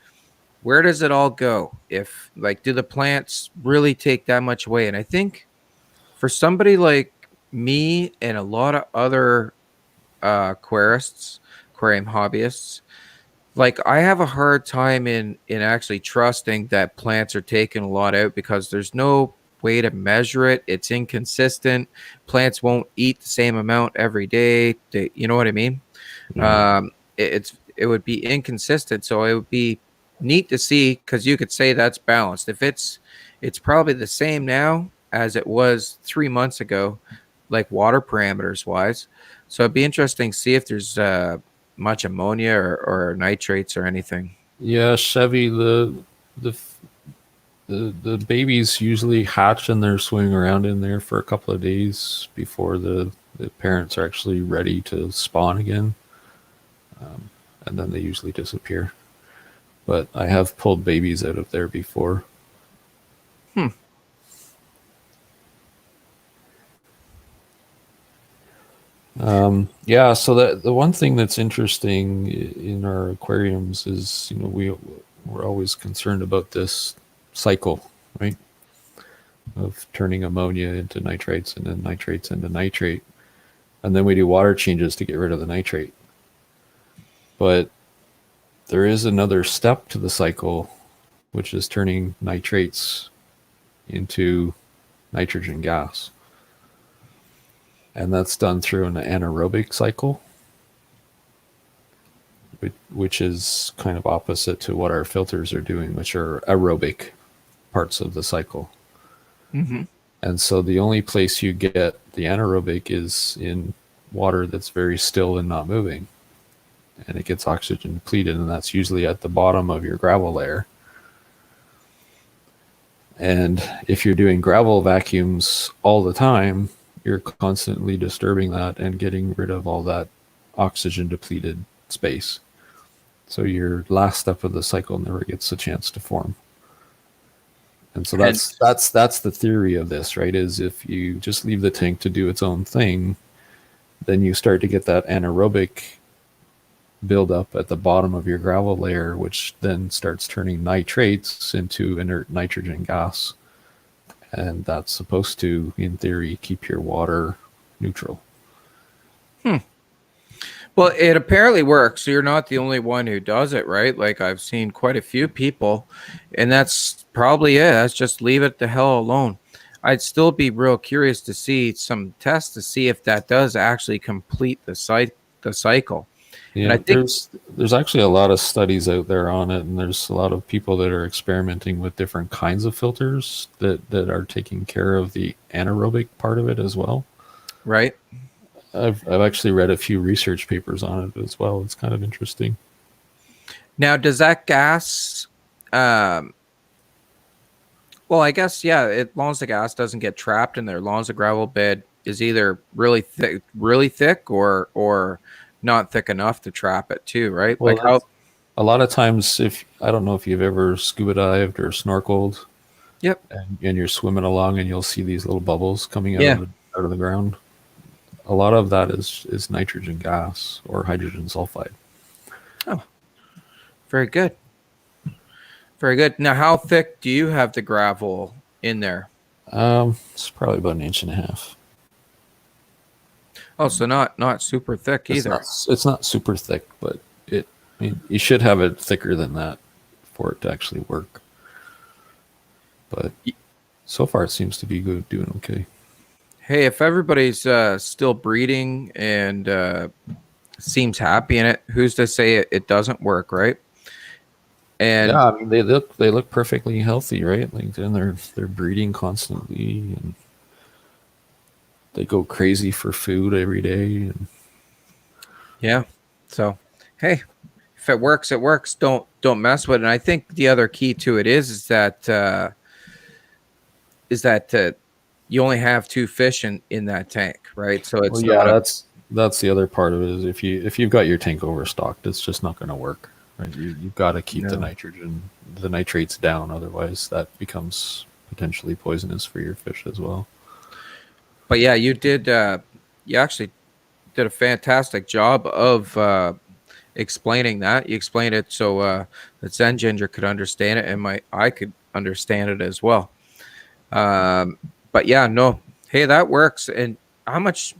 where does it all go? If do the plants really take that much away? And I think for somebody like me and a lot of other aquarium hobbyists, I have a hard time in actually trusting that plants are taking a lot out, because there's no way to measure it. It's inconsistent. Plants won't eat the same amount every day. You know what I mean? Mm-hmm. It would be inconsistent. So it would be neat to see, because you could say that's balanced. If it's probably the same now as it was 3 months ago, like water parameters wise. So it'd be interesting to see if there's much ammonia or nitrates or anything. Yeah, Chevy, the babies usually hatch and they're swimming around in there for a couple of days before the parents are actually ready to spawn again. And then they usually disappear. But I have pulled babies out of there before. Yeah, so the one thing that's interesting in our aquariums is, we're always concerned about this cycle, right? Of turning ammonia into nitrates and then nitrates into nitrate. And then we do water changes to get rid of the nitrate. But there is another step to the cycle, which is turning nitrates into nitrogen gas. And that's done through an anaerobic cycle, which is kind of opposite to what our filters are doing, which are aerobic parts of the cycle. Mm-hmm. And so the only place you get the anaerobic is in water that's very still and not moving. And it gets oxygen depleted, and that's usually at the bottom of your gravel layer. And if you're doing gravel vacuums all the time, you're constantly disturbing that and getting rid of all that oxygen depleted space. So your last step of the cycle never gets a chance to form. And so And that's the theory of this, right? Is if you just leave the tank to do its own thing, then you start to get that anaerobic buildup at the bottom of your gravel layer, which then starts turning nitrates into inert nitrogen gas. And that's supposed to, in theory, keep your water neutral. well, it apparently works. So you're not the only one who does it, right? Like I've seen quite a few people, and that's probably it. That's just leave it the hell alone. I'd still be real curious to see some tests to see if that does actually complete the cycle. And I Yeah, think there's actually a lot of studies out there on it, and there's a lot of people that are experimenting with different kinds of filters that are taking care of the anaerobic part of it as well. right I've actually read a few research papers on it as well. It's kind of interesting. now, does that gas? Um, well, I guess yeah. As long as the gas doesn't get trapped in there, as long as the gravel bed is either really thick, or not thick enough to trap it too, right? Well, Like how? a lot of times, if I don't know if you've ever scuba dived or snorkeled, Yep. and you're swimming along and you'll see these little bubbles coming Yeah. out of the ground. A lot of that is nitrogen gas or hydrogen sulfide. Oh, very good. Very good. Now, how thick do you have the gravel in there? It's probably about an inch and a half. Oh, so not super thick either. It's not super thick, but I mean, you should have it thicker than that for it to actually work. But so far, it seems to be good, doing okay. Hey, if everybody's still breeding and seems happy in it, who's to say it doesn't work, right? And Yeah, I mean, they look perfectly healthy, right? Like, then they're breeding constantly, and they go crazy for food every day. And yeah, so hey, if it works, it works. Don't mess with it. And I think the other key to it is that you only have two fish in that tank, right? So it's well, yeah, not a that's the other part of it. Is if you've got your tank overstocked, it's just not going to work. Right? You've got to keep the no. the nitrates down, otherwise that becomes potentially poisonous for your fish as well. But yeah, you actually did a fantastic job of explaining that. You explained it so that Zen Ginger could understand it, and I could understand it as well. But yeah, no, hey, that works. And how much?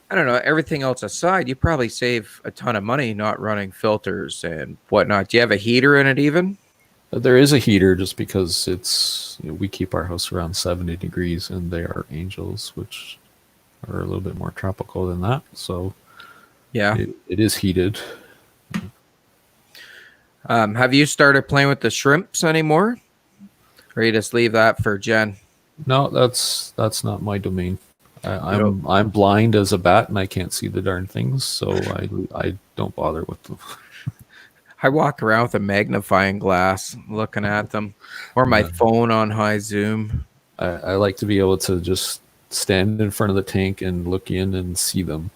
I don't know. Everything else aside, you probably save a ton of money not running filters and whatnot. Do you have a heater in it even? There is a heater just because we keep our house around 70 degrees, and they are angels, which are a little bit more tropical than that. So Yeah. it is heated. Have you started playing with the shrimps anymore, or you just leave that for Jen? No, that's not my domain. You know, I'm blind as a bat, and I can't see the darn things, so I don't bother with them. I walk around with a magnifying glass looking at them, or my Yeah. phone on high zoom. I like to be able to just stand in front of the tank and look in and see them.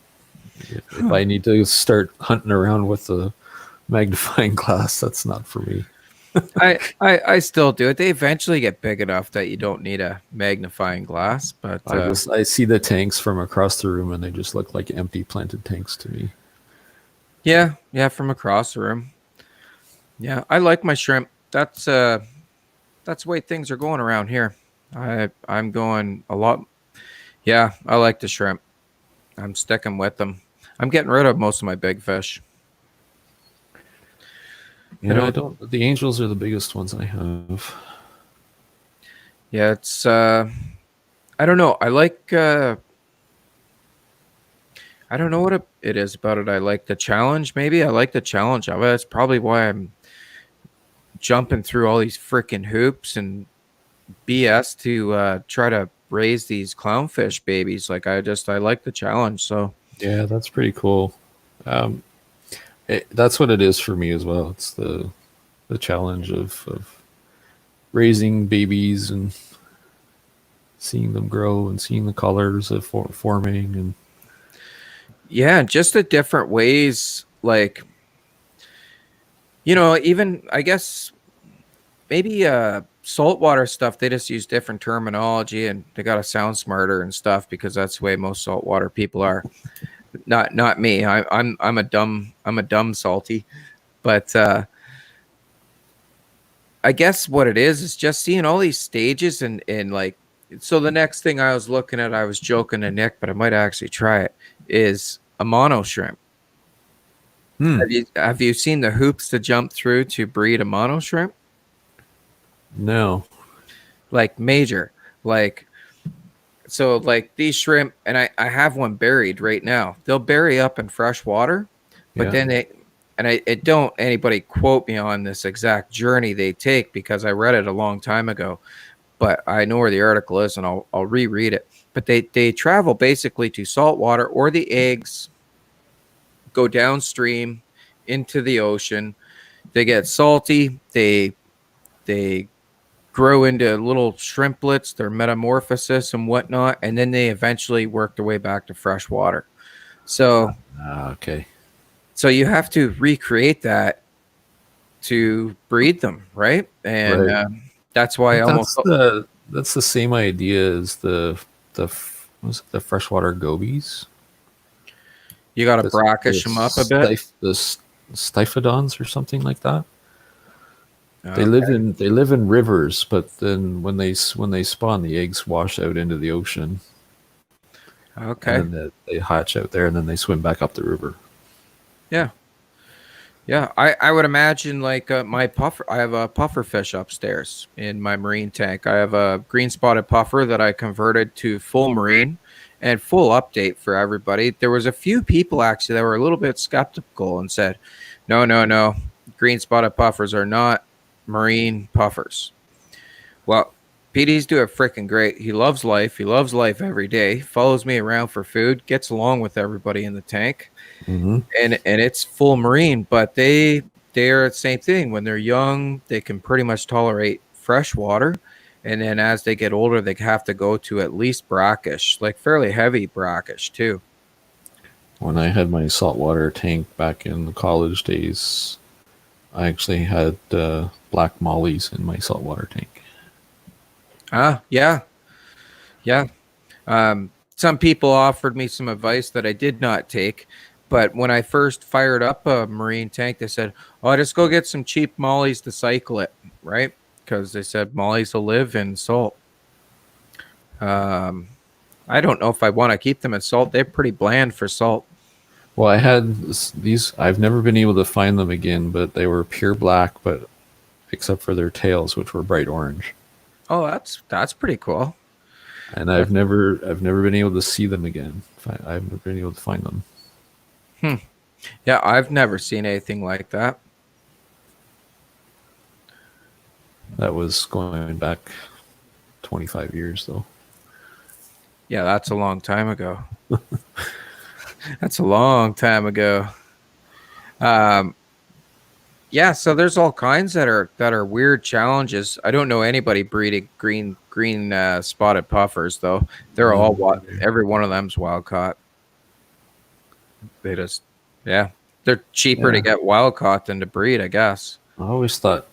If I need to start hunting around with a magnifying glass, that's not for me. I still do it. They eventually get big enough that you don't need a magnifying glass, but I see the tanks from across the room, and they just look like empty planted tanks to me. yeah, from across the room. Yeah, I like my shrimp. That's the way things are going around here. I'm going a lot. Yeah, I like the shrimp. I'm sticking with them. I'm getting rid of most of my big fish. Yeah, I don't. The angels are the biggest ones I have. Yeah, it's I don't know. I don't know what it is about it. I like the challenge. Maybe I like the challenge of it. That's probably why I'm jumping through all these freaking hoops and BS to try to raise these clownfish babies. Like I like the challenge. So Yeah, that's pretty cool. Um, that's what it is for me as well. It's the challenge of raising babies and seeing them grow and seeing the colors of forming. And yeah, just the different ways. Like Even I guess maybe saltwater stuff, they just use different terminology and they got to sound smarter and stuff because that's the way most saltwater people are. Not me. I'm a dumb salty, but I guess what it is just seeing all these stages and like. So the next thing I was looking at, I was joking to Nick, but I might actually try it. Is a mono shrimp. Hmm. Have you seen the hoops to jump through to breed a mono shrimp? No. Like major, like so like these shrimp, and I have one buried right now. They'll bury up in fresh water, but Yeah. then I don't anybody quote me on this exact journey they take because I read it a long time ago, but I know where the article is and I'll reread it. But they travel basically to salt water, or the eggs go downstream into the ocean. They get salty. They grow into little shrimplets, their metamorphosis and whatnot, and then they eventually work their way back to fresh water. So, Okay. so you have to recreate that to breed them, right? And Right. that's why I almost That's the same idea as was it the freshwater gobies? you got to The, brackish them up a bit. the Stiphodons or something like that. They Okay. live in rivers, but then when they spawn, the eggs wash out into the ocean, Okay. and then they hatch out there, and then they swim back up the river. Yeah. Yeah. I would imagine like my puffer. I have a puffer fish upstairs in my marine tank. I have a green spotted puffer that I converted to full marine. And full update for everybody. There was a few people actually that were a little bit skeptical and said, "No, no, no. Green spotted puffers are not marine puffers." Well, PD's doing freaking great. He loves life. He loves life every day. Follows me around for food. Gets along with everybody in the tank, Mm-hmm. and it's full marine. But they're the same thing. When they're young, they can pretty much tolerate fresh water, and then as they get older, they have to go to at least brackish, like fairly heavy brackish too. When I had my saltwater tank back in the college days, I actually had black mollies in my saltwater tank. Yeah, yeah. Some people offered me some advice that I did not take, but when I first fired up a marine tank, they said, "Oh, just go get some cheap mollies to cycle it," right? Because they said mollies will live in salt. Um, I don't know if I want to keep them in salt. They're pretty bland for salt. Well, I had these. I've never been able to find them again, but they were pure black, but except for their tails, which were bright orange. Oh, that's pretty cool. And I've never been able to see them again. I've never been able to find them. Hmm. Yeah, I've never seen anything like that. That was going back 25 years, though. Yeah, that's a long time ago. That's a long time ago. Um, yeah, so there's all kinds that are weird challenges. I don't know anybody breeding green spotted puffers though. They're all every one of them's wild caught. They just yeah, they're cheaper to get wild caught than to breed, I guess. I always thought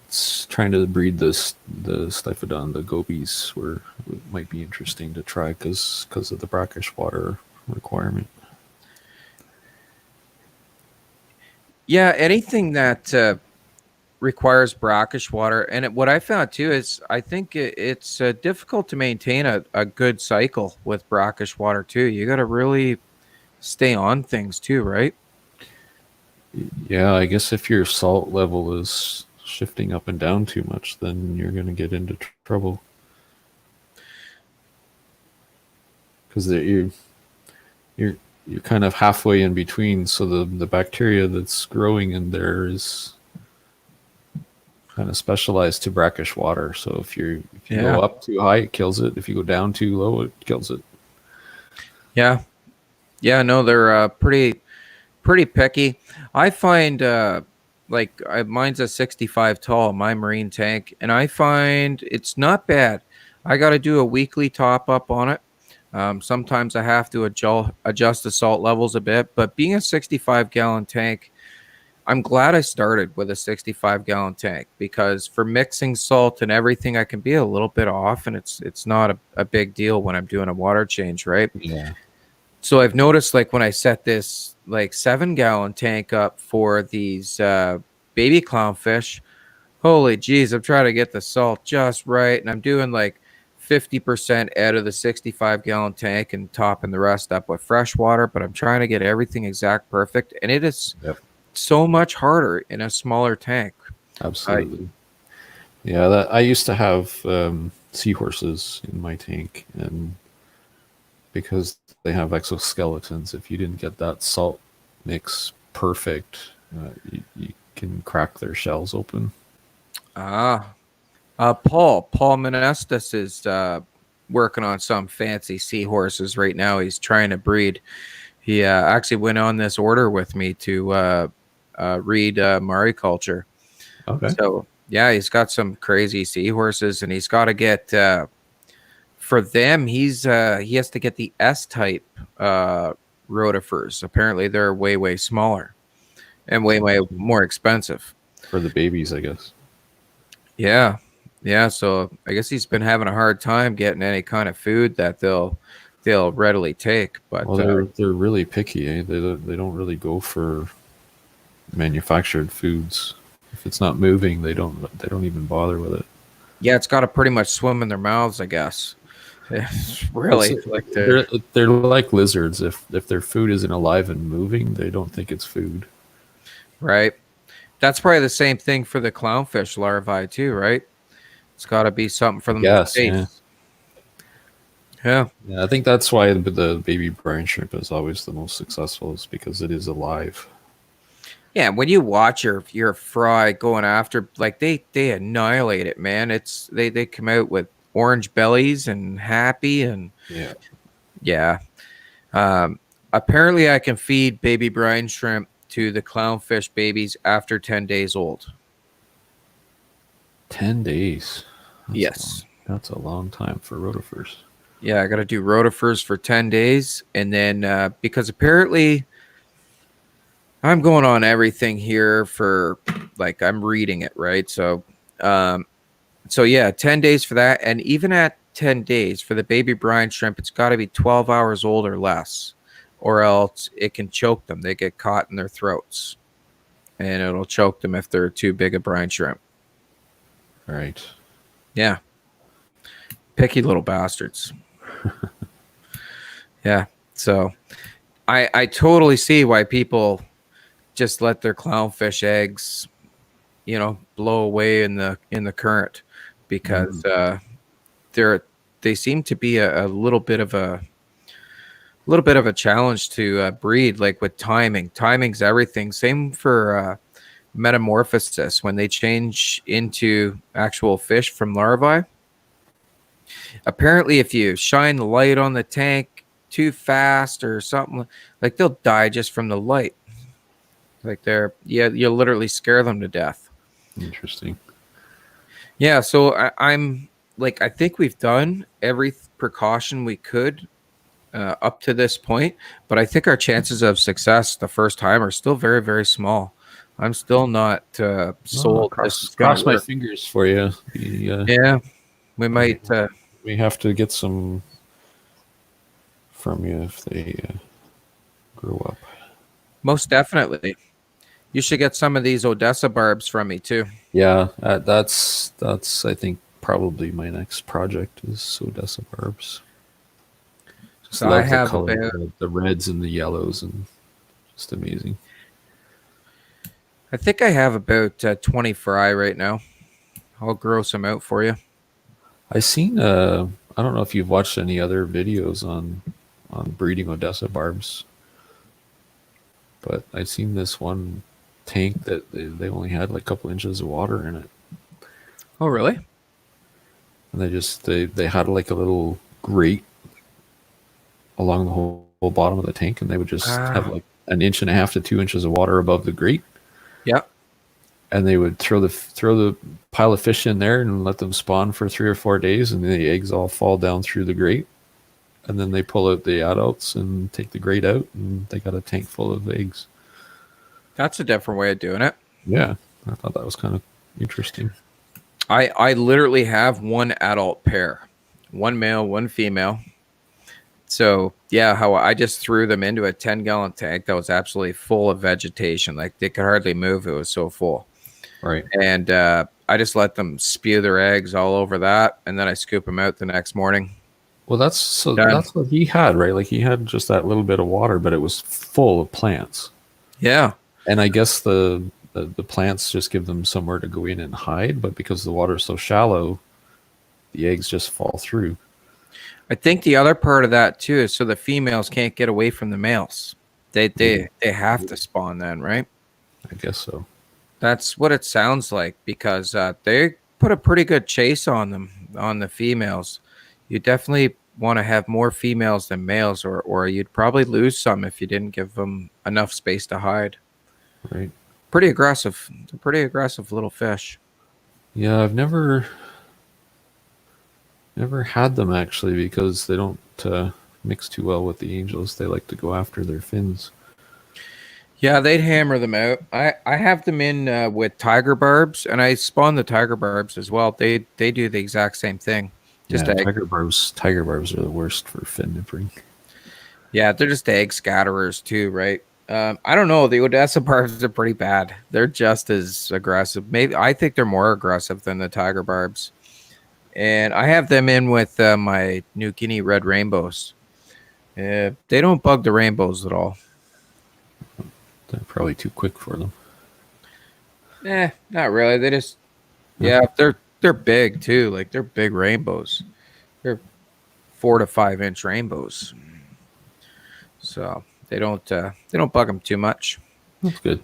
trying to breed the Stiphodon, the gobies, might be interesting to try because of the brackish water requirement. Yeah, anything that requires brackish water, and what I found too is I think it's difficult to maintain a good cycle with brackish water too. You got to really stay on things too, right? Yeah, I guess if your salt level is shifting up and down too much, then you're going to get into trouble. Because you're kind of halfway in between, so the bacteria that's growing in there is kind of specialized to brackish water. So if you go up too high, it kills it. If you go down too low, it kills it. Yeah, yeah, no, they're pretty picky. I find mine's a 65 tall, my marine tank, and I find it's not bad. I got to do a weekly top up on it. Sometimes I have to adjust the salt levels a bit, but being a 65 gallon tank, I'm glad I started with a 65-gallon tank, because for mixing salt and everything, I can be a little bit off, and it's not a big deal when I'm doing a water change, right? Yeah. So I've noticed, like, when I set this like 7-gallon tank up for these baby clownfish, holy geez, I'm trying to get the salt just right, and I'm doing like 50% out of the 65-gallon tank and topping the rest up with fresh water, but I'm trying to get everything exact perfect, and it is Yep. so much harder in a smaller tank. Absolutely. Yeah, that I used to have seahorses in my tank, and because they have exoskeletons, if you didn't get that salt mix perfect, you can crack their shells open. Ah, Paul Menestas is working on some fancy seahorses right now. He's trying to breed. He actually went on this order with me to read mariculture. Okay. So yeah, he's got some crazy seahorses, and he's got to get for them. He has to get the S type rotifers. Apparently, they're way smaller and way more expensive. For the babies, I guess. Yeah, yeah. So I guess he's been having a hard time getting any kind of food that they'll readily take. But Well, they're really picky. Eh? They don't really go for manufactured foods. If it's not moving, they don't even bother with it. yeah, it's got to pretty much swim in their mouths, I guess. Really, like They're like lizards. If their food isn't alive and moving, they don't think it's food. right. That's probably the same thing for the clownfish larvae too, right? It's got to be something for them to Yes, taste. Yeah. yeah. I think that's why the baby brine shrimp is always the most successful, is because it is alive. Yeah, when you watch your fry going after, like, they annihilate it, man. They come out with orange bellies and happy, and Yeah. yeah. Apparently I can feed baby brine shrimp to the clownfish babies after 10 days old. 10 days. Yes. That's a long time for rotifers. Yeah, I got to do rotifers for 10 days, and then because apparently I'm going on everything here for, like, I'm reading it, right? So yeah, 10 days for that. And even at 10 days for the baby brine shrimp, it's got to be 12 hours old or less, or else it can choke them. They get caught in their throats, and it'll choke them if they're too big a brine shrimp. Right. Yeah. Picky little bastards. Yeah. So I totally see why people just let their clownfish eggs, blow away in the current, because they seem to be a little bit of a challenge to breed, like with timing. Timing's everything. Same for metamorphosis, when they change into actual fish from larvae. Apparently, if you shine the light on the tank too fast or something, like, they'll die just from the light. Like, you'll literally scare them to death. Interesting. Yeah, so I'm like, I think we've done every precaution we could up to this point, but I think our chances of success the first time are still very small. I'm still not sold. Cross my fingers for you. Yeah, we might. We have to get some from you if they grow up. Most definitely. You should get some of these Odessa barbs from me too. Yeah, that's I think probably my next project is Odessa barbs. Just So love I have the color, the reds and the yellows, and just amazing. I think I have about 20 fry right now. I'll grow some out for you. I seen I don't know if you've watched any other videos on breeding Odessa barbs, but I seen this one tank that they only had like a couple inches of water in it, Oh, really? and they had like a little grate along the whole bottom of the tank, and they would just have like an inch and a half to 2 inches of water above the grate. Yeah. And they would throw the pile of fish in there and let them spawn for 3 or 4 days, and the eggs all fall down through the grate. And then they pull out the adults and take the grate out, and they got a tank full of eggs. That's a different way of doing it. Yeah, I thought that was kind of interesting. I literally have one adult pair, one male, one female. So yeah, how I just threw them into a 10-gallon tank that was absolutely full of vegetation. Like they could hardly move. It was so full. Right. And I just let them spew their eggs all over that, and then I scoop them out the next morning. Well, that's Done. what he had, right? Like he had just that little bit of water, but it was full of plants. Yeah. And I guess the plants just give them somewhere to go in and hide, but because the water is so shallow, the eggs just fall through. I think the other part of that too is so the females can't get away from the males. They have to spawn then, right? I guess so. That's what it sounds like because they put a pretty good chase on them, on the females. You definitely want to have more females than males, or you'd probably lose some if you didn't give them enough space to hide. Right. Pretty aggressive. They're pretty aggressive little fish. Yeah, I've never had them actually because they don't mix too well with the angels. They like to go after their fins. Yeah, they'd hammer them out. I have them in with tiger barbs, and I spawn the tiger barbs as well. They do the exact same thing. Just Yeah, egg. tiger barbs are the worst for fin nipping. Yeah, they're just egg scatterers too, right? I don't know. The Odessa barbs are pretty bad. They're just as aggressive. Maybe I think they're more aggressive than the tiger barbs. And I have them in with my New Guinea red rainbows. They don't bug the rainbows at all. They're probably too quick for them. Not really. They just they're big too. Like they're big rainbows. They're 4 to 5 inch rainbows. So they don't bug them too much. That's good.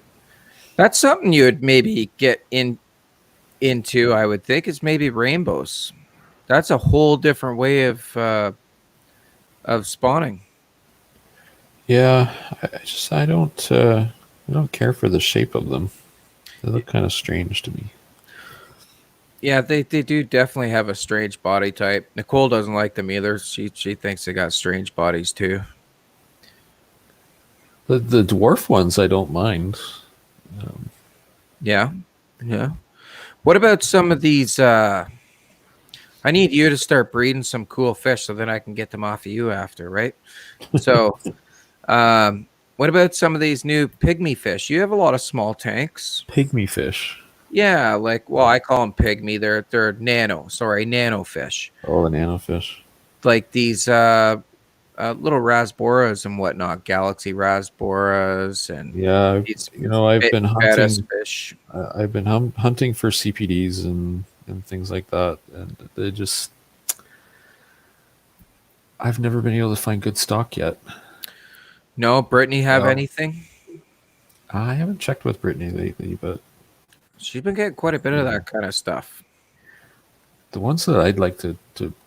That's something you would maybe get into. I would think is maybe rainbows. That's a whole different way of spawning. Yeah, I don't care for the shape of them. They look kind of strange to me. Yeah, they do definitely have a strange body type. Nicole doesn't like them either. She thinks they got strange bodies too. The dwarf ones I don't mind. Yeah. What about some of these? I need you to start breeding some cool fish so then I can get them off of you after, right? So, what about some of these new pygmy fish? You have a lot of small tanks. Pygmy fish. Yeah, I call them pygmy. They're nano fish. Oh, the nano fish. Like these little rasboras and whatnot, galaxy rasboras and Yeah, I've been hunting. Fish. I've been hunting for CPDs and things like that, and they just. I've never been able to find good stock yet. No, Brittany have anything? I haven't checked with Brittany lately, but she's been getting quite a bit of that kind of stuff. The ones that I'd like to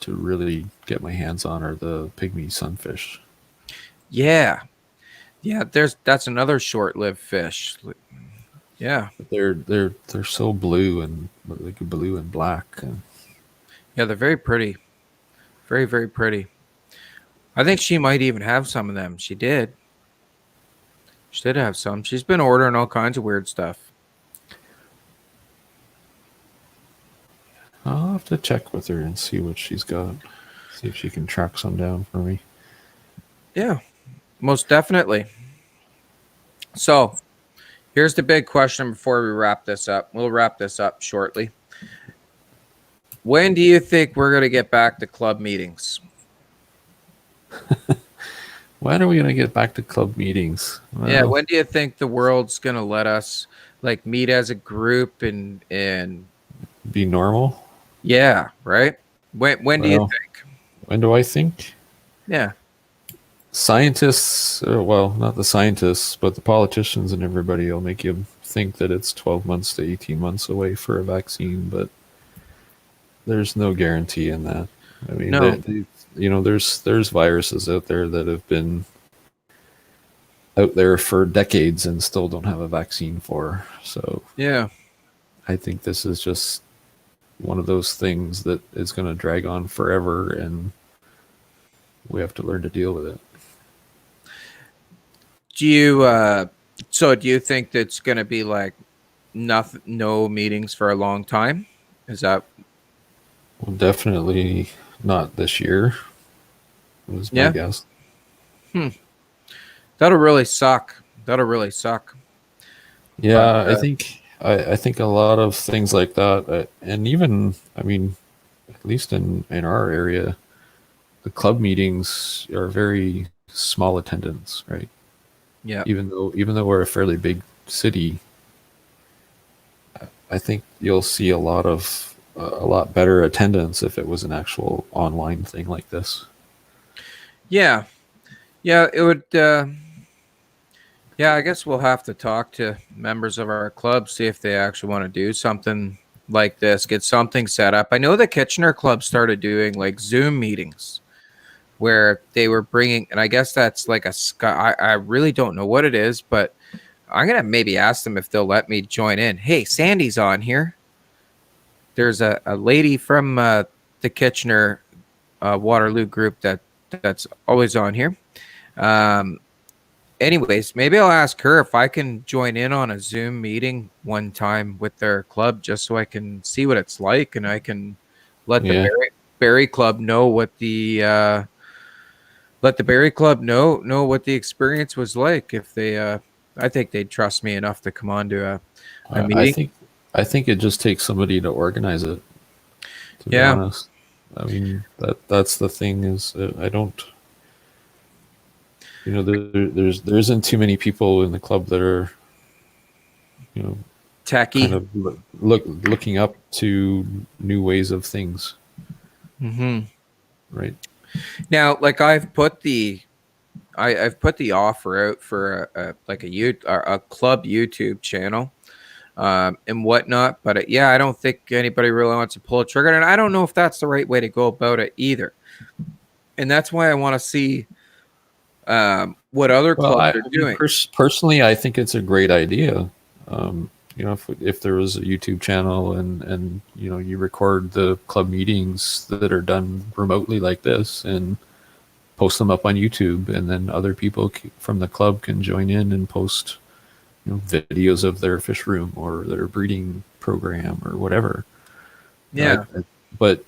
really get my hands on are the pygmy sunfish. Yeah. That's another short-lived fish. Yeah. But they're so blue and like blue and black. Yeah, they're very pretty. Very, very pretty. I think she might even have some of them. She did. She did have some. She's been ordering all kinds of weird stuff. I'll have to check with her and see what she's got. See if she can track some down for me. Yeah, most definitely. So, here's the big question before we wrap this up. We'll wrap this up shortly. When do you think we're going to get back to club meetings? When are we going to get back to club meetings? Well, yeah, when do you think the world's going to let us like meet as a group and be normal? Yeah, right? When do you think? When do I think? Yeah. Scientists, well, not the scientists, but the politicians and everybody will make you think that it's 12 months to 18 months away for a vaccine, but there's no guarantee in that. I mean, no. There's viruses out there that have been out there for decades and still don't have a vaccine for. So yeah, I think this is just one of those things that is going to drag on forever, and we have to learn to deal with it. Do you So do you think that's going to be like nothing, no meetings for a long time? Is that, Well, definitely not this year, was my yeah? guess. Hmm. That'll really suck. That'll really suck. But Yeah, I think a lot of things like that, and even I mean, at least in our area, the club meetings are very small attendance, right? yeah, Even though we're a fairly big city, I think you'll see a lot better attendance if it was an actual online thing like this. yeah, yeah. It would. Yeah, I guess we'll have to talk to members of our club, see if they actually want to do something like this, get something set up. I know the Kitchener Club started doing like Zoom meetings where they were bringing, and I guess that's like a sky. I really don't know what it is, but I'm gonna maybe ask them if they'll let me join in. Hey, Sandy's on here. There's a lady from the Kitchener Waterloo group that's always on here. Um, Anyways, maybe I'll ask her if I can join in on a Zoom meeting one time with their club just so I can see what it's like and I can let the Yeah, Barrie Club know what the Barrie Club know what the experience was like if they I think they'd trust me enough to come on to a I meeting. think it just takes somebody to organize it. To be Yeah. honest, I mean that's the thing is I don't. There isn't too many people in the club that are, you know, kind Techie. of looking up to new ways of things, Hmm. right? Now, like I've put the offer out for a club YouTube channel and whatnot. But yeah, I don't think anybody really wants to pull a trigger, and I don't know if that's the right way to go about it either. And that's why I want to see what other Well, clubs I are mean, doing. personally, I think it's a great idea. If there was a YouTube channel and you record the club meetings that are done remotely like this and post them up on YouTube, and then other people from the club can join in and post videos of their fish room or their breeding program or whatever. Yeah, But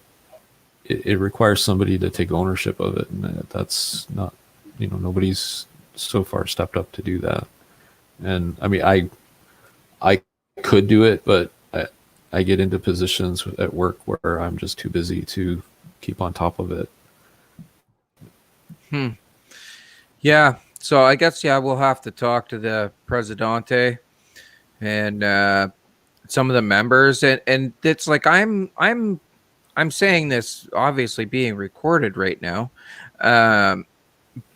it requires somebody to take ownership of it, and that's not, nobody's so far stepped up to do that. And I mean, I could do it, but I get into positions at work where I'm just too busy to keep on top of it. hmm. Yeah. So I guess we'll have to talk to the Presidente and some of the members, and it's like I'm saying this obviously being recorded right now, um,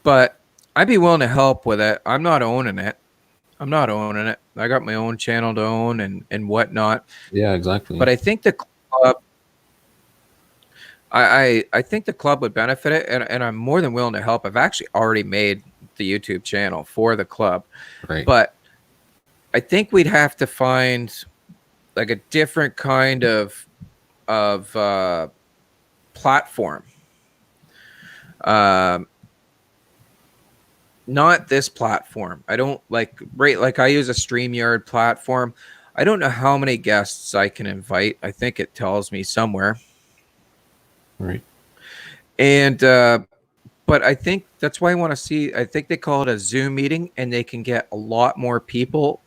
but I'd be willing to help with it. I'm not owning it. I'm not owning it. I got my own channel to own and whatnot. Yeah, exactly. But I think the club, I think the club would benefit it, and I'm more than willing to help. I've actually already made the YouTube channel for the club, Right. but I think we'd have to find like a different kind of platform. Um, Not this platform. I don't like I use a StreamYard platform. I don't know how many guests I can invite. I think it tells me somewhere. Right. And but I think that's why I want to see. I think they call it a Zoom meeting, and they can get a lot more people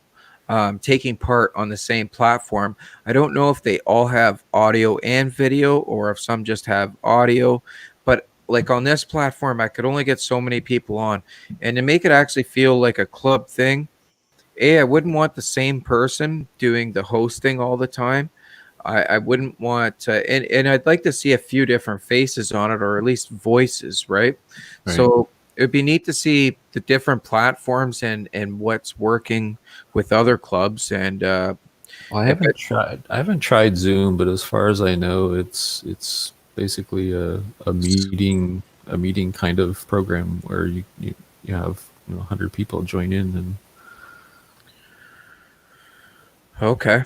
taking part on the same platform. I don't know if they all have audio and video, or if some just have audio. But like on this platform, I could only get so many people on, and to make it actually feel like a club thing. I wouldn't want the same person doing the hosting all the time. I wouldn't want to, and I'd like to see a few different faces on it, or at least voices, right? Right. So it'd be neat to see the different platforms and what's working with other clubs. And Well, if it, I haven't tried Zoom, but as far as I know, it's basically a meeting kind of program where you have 100 people join in, and okay,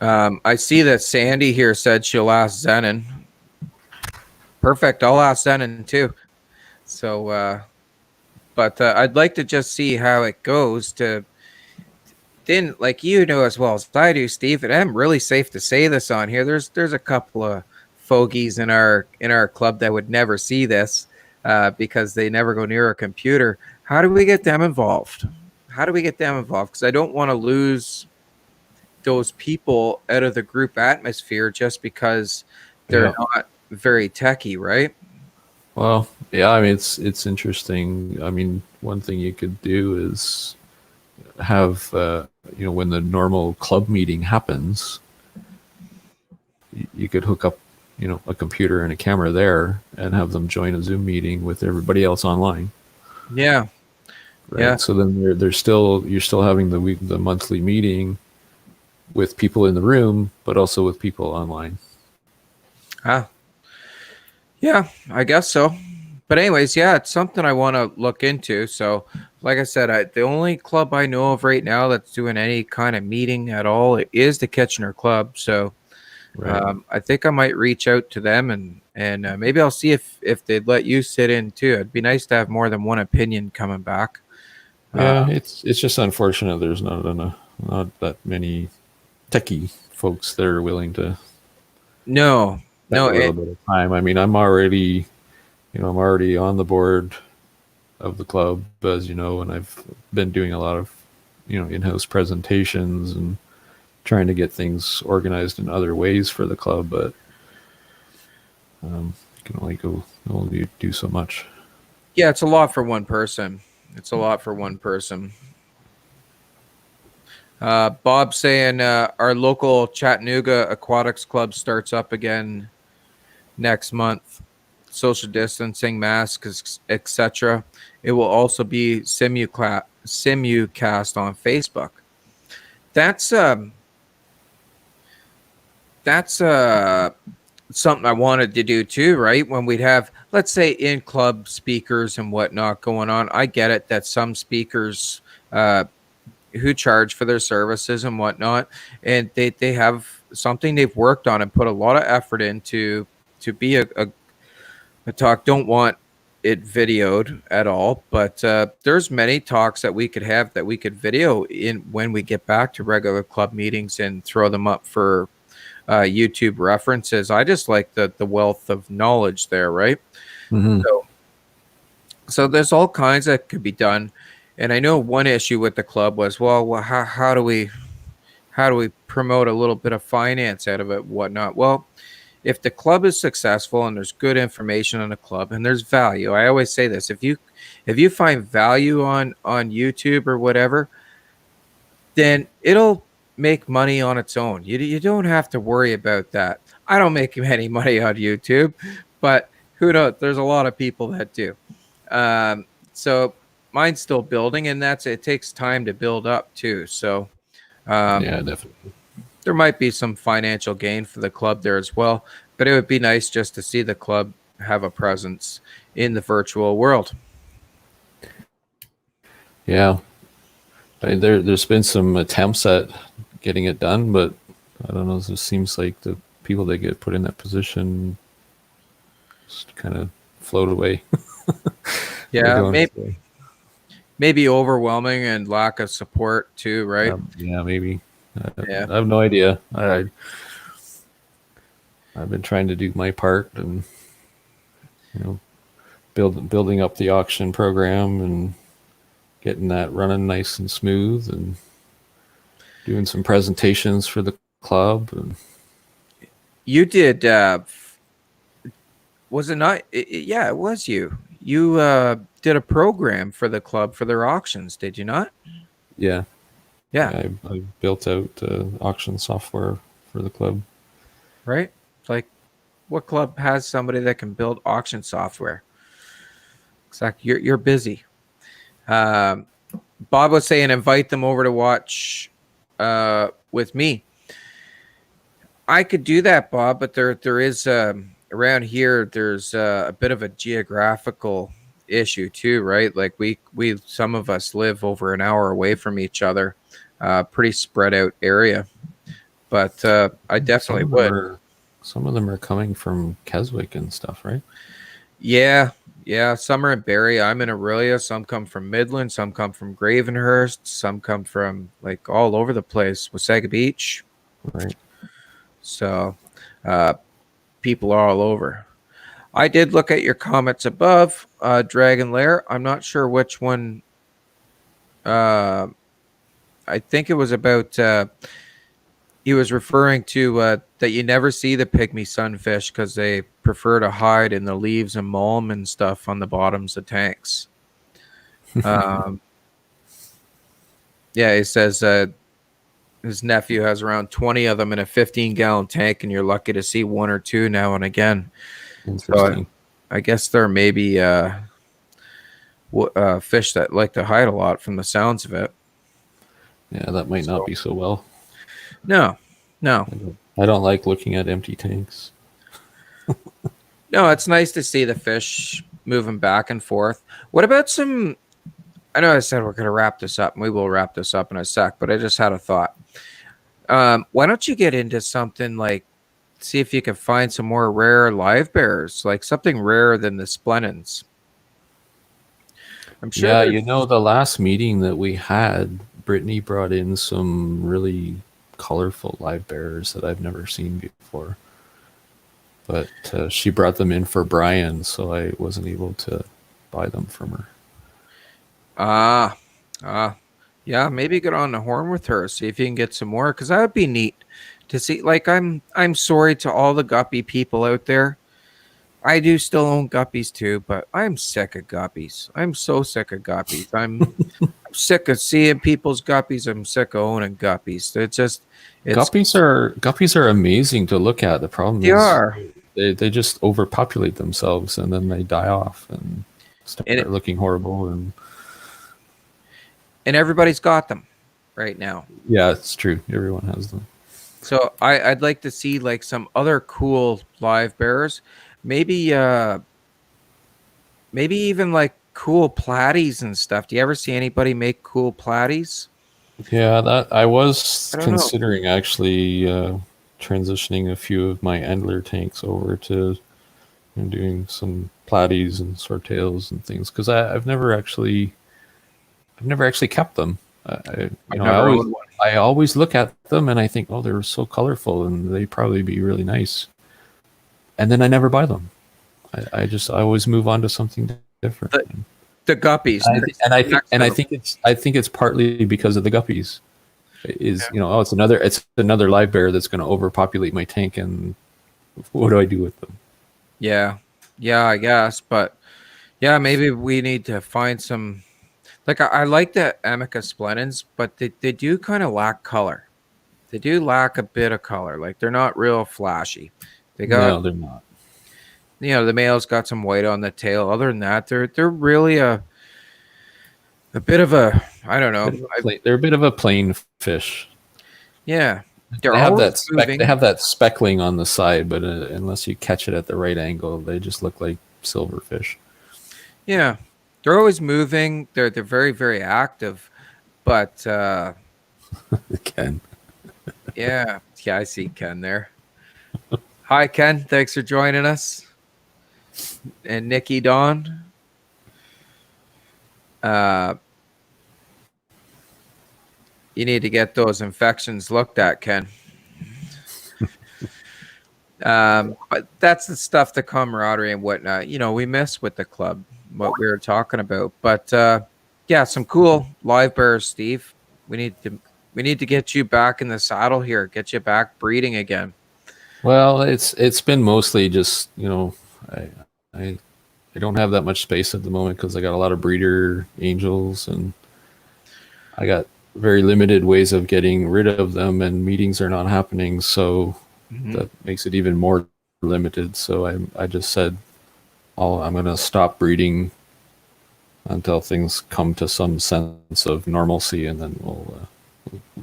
I see that Sandy here said she'll ask Zenon. Perfect. I'll ask Zenon too. So, but I'd like to just see how it goes to then, like you know as well as I do, Steve, and I'm really safe to say this on here. There's a couple of fogies in our club that would never see this because they never go near a computer. How do we get them involved? How do we get them involved? Because I don't want to lose those people out of the group atmosphere just because they're Yeah. not very techy, right? Well, yeah, I mean it's interesting. I mean, one thing you could do is have when the normal club meeting happens, you could hook up a computer and a camera there and have them join a Zoom meeting with everybody else online. Yeah. Right. Yeah. So then you're still having the monthly meeting with people in the room, but also with people online. Ah, yeah, I guess so. But anyways, yeah, it's something I want to look into. So, like I said, the only club I know of right now that's doing any kind of meeting at all is the Kitchener Club. So, Right. I think I might reach out to them and maybe I'll see if they'd let you sit in too. It'd be nice to have more than one opinion coming back. Yeah, it's just unfortunate there's not that many techie folks that are willing to No, spend no, a little bit of time. I mean, I'm already on the board of the club, as you know, and I've been doing a lot of, in-house presentations and trying to get things organized in other ways for the club, but you can only do so much. yeah, it's a lot for one person. It's a lot for one person. Bob saying our local Chattanooga Aquatics Club starts up again next month. Social distancing, masks, etc. It will also be simulcast on Facebook. That's something I wanted to do too, right? When we'd have, let's say, in club speakers and whatnot going on. I get it that some speakers who charge for their services and whatnot, and they have something they've worked on and put a lot of effort into to be a talk. Don't want it videoed at all, but there's many talks that we could have that we could video in when we get back to regular club meetings and throw them up for YouTube references. I just like the wealth of knowledge there, right? Mm-hmm. So there's all kinds that could be done. And I know one issue with the club was, well, how do we promote a little bit of finance out of it, whatnot? Well, if the club is successful and there's good information on the club and there's value, I always say this: if you find value on YouTube or whatever, then it'll make money on its own. You don't have to worry about that. I don't make any money on YouTube, but who knows? There's a lot of people that do. So mine's still building, and it takes time to build up too. So Yeah, definitely. there might be some financial gain for the club there as well, but it would be nice just to see the club have a presence in the virtual world. Yeah, there's been some attempts at getting it done, but I don't know. It just seems like the people that get put in that position just kind of float away. Yeah, maybe overwhelming and lack of support too, right? Yeah, maybe. Yeah. I have no idea. I've been trying to do my part and building up the auction program and getting that running nice and smooth and doing some presentations for the club. And You did. Was it not? Yeah, it was you. You did a program for the club for their auctions, did you not? yeah, Yeah. I built out auction software for the club. Right. Like, what club has somebody that can build auction software? Exactly. You're busy. Bob was saying invite them over to watch with me. I could do that, Bob, but there is around here there's a bit of a geographical issue too, right? Like we some of us live over an hour away from each other, pretty spread out area. But I definitely would. Some of them are coming from Keswick and stuff, right? Yeah, Yeah, some are in Barrie. I'm in Aurelia. Some come from Midland. Some come from Gravenhurst. Some come from like all over the place. Wasaga Beach. Right. So uh, people are all over. I did look at your comments above, Dragon Lair. I'm not sure which one. Uh, I think it was about. He was referring to that you never see the pygmy sunfish because they prefer to hide in the leaves and mulm and stuff on the bottoms of tanks. Um, yeah, he says his nephew has around 20 of them in a 15-gallon tank, and you're lucky to see one or two now and again. So Interesting. I guess there may be fish that like to hide a lot from the sounds of it. Yeah, that might not be so well. No, no, I don't like looking at empty tanks. no. It's nice to see the fish moving back and forth. What about some? I know I said we're going to wrap this up, and we will wrap this up in a sec, but I just had a thought. Why don't you get into something like see if you can find some more rare live bears, like something rarer than the splenins? I'm sure. Yeah, the last meeting that we had, Brittany brought in some really colorful live bears that I've never seen before. But she brought them in for Brian, so I wasn't able to buy them from her. Yeah, maybe get on the horn with her, see if you can get some more, because that would be neat to see. Like, I'm sorry to all the guppy people out there. I do still own guppies too, but I'm sick of guppies. I'm so sick of guppies. I'm sick of seeing people's guppies. I'm sick of owning guppies. Guppies are amazing to look at. The problem They is are. they just overpopulate themselves and then they die off and start looking horrible. And everybody's got them right now. Yeah, it's true. Everyone has them. So I'd like to see like some other cool live bears. Maybe even like cool platies and stuff. Do you ever see anybody make cool platies? Yeah, that I was I don't know. considering actually transitioning a few of my Endler tanks over to doing some platies and swordtails and things because I've never actually kept them. I always look at them and I think, oh, they're so colorful and they'd probably be really nice, and then I never buy them. I always move on to something different. The guppies, I think it's partly because of the guppies. It's another live bear that's going to overpopulate my tank, and what do I do with them? Yeah, I guess, but yeah, maybe we need to find some. Like I like the Amica splenins, but they do kind of lack color. They do lack a bit of color. Like they're not real flashy. No, they're not. The male's got some white on the tail. Other than that, they're really a bit of a, I don't know. They're a bit of a plain fish. Yeah, they have that speckling on the side, but unless you catch it at the right angle, they just look like silverfish. Yeah, they're always moving. They're very, very active, but Ken. Yeah, I see Ken there. Hi, Ken. Thanks for joining us. And Nikki Dawn. You need to get those infections looked at, Ken. But that's the stuff, the camaraderie and whatnot. We miss with the club, what we were talking about. But yeah, some cool live bears, Steve. We need to get you back in the saddle here, get you back breeding again. Well, it's been mostly just I don't have that much space at the moment because I got a lot of breeder angels and I got very limited ways of getting rid of them, and meetings are not happening, so that makes it even more limited. So I just said I'm going to stop breeding until things come to some sense of normalcy, and then we'll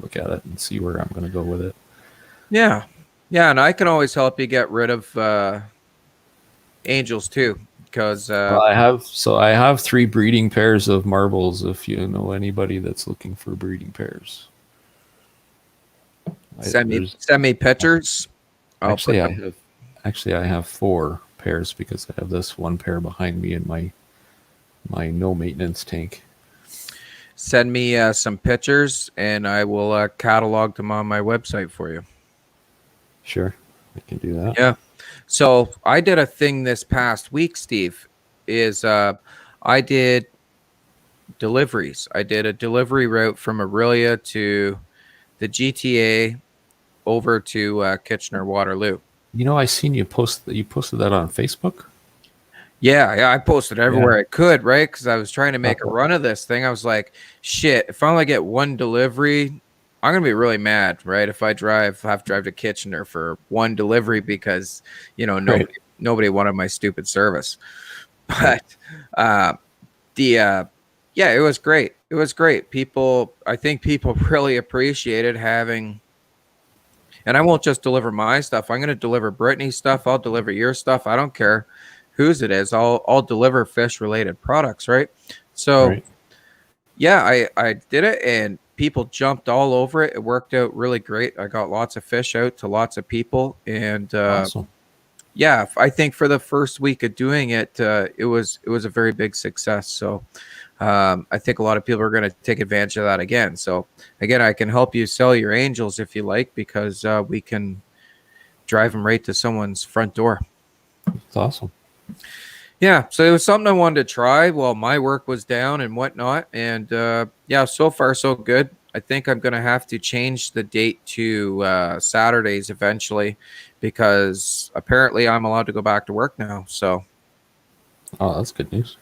look at it and see where I'm going to go with it. Yeah, and I can always help you get rid of angels too, because I have 3 breeding pairs of marbles. If you know anybody that's looking for breeding pairs, send me pictures. I have 4 pairs because I have this one pair behind me in my no maintenance tank. Send me some pictures, and I will catalog them on my website for you. Sure, I can do that. Yeah. So I did a thing this past week, Steve, is I did deliveries. I did a delivery route from Aurelia to the GTA over to Kitchener Waterloo. You know, I seen you posted that on Facebook. Yeah, I posted everywhere Yeah. I could, right? Because I was trying to make a Uh-oh. run of this thing. I was like, shit, if I only get one delivery, I'm gonna be really mad, right? If I have to drive to Kitchener for one delivery because Right. nobody wanted my stupid service. Right. But the yeah, it was great. It was great. I think people really appreciated having. And I won't just deliver my stuff. I'm going to deliver Brittany's stuff. I'll deliver your stuff. I don't care whose it is. I'll deliver fish related products, right? So Right. yeah, I did it, and people jumped all over it. It worked out really great. I got lots of fish out to lots of people, and Awesome. yeah, I think for the first week of doing it, it was a very big success. So I think a lot of people are going to take advantage of that again. So again, I can help you sell your angels if you like, because we can drive them right to someone's front door. It's awesome. Yeah, so it was something I wanted to try while my work was down and whatnot. And yeah, so far so good. I think I'm going to have to change the date to Saturdays eventually, because apparently I'm allowed to go back to work now. So Oh, that's good news.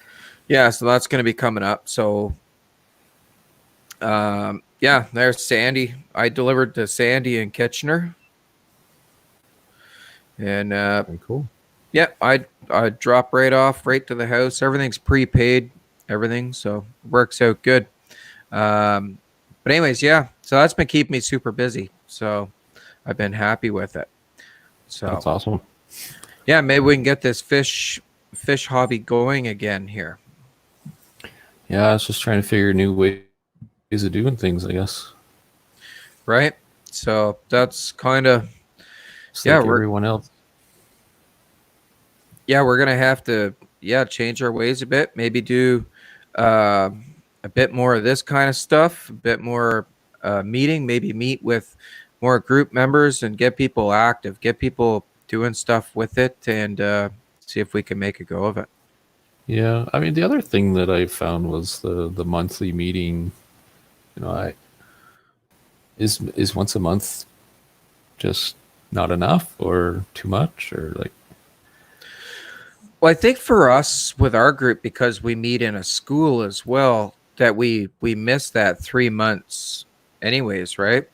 yeah, so that's going to be coming up. So yeah, there's Sandy. I delivered to Sandy in Kitchener. And Very cool. yeah, I drop right off right to the house. Everything's prepaid, everything, so it works out good. But anyways, yeah, so that's been keeping me super busy. So I've been happy with it. So That's awesome. yeah, maybe we can get this fish hobby going again here. Yeah, I was just trying to figure new ways of doing things, I guess. Right? So that's kind of Just yeah, like everyone else. we're gonna have to change our ways a bit. Maybe do a bit more of this kind of stuff, a bit more meeting. Maybe meet with more group members and get people active, get people doing stuff with it, and see if we can make a go of it. Yeah, I mean the other thing that I found was the monthly meeting. You know, I is once a month just not enough or too much or like. Well, I think for us with our group, because we meet in a school as well, that we miss that 3 months anyways, right?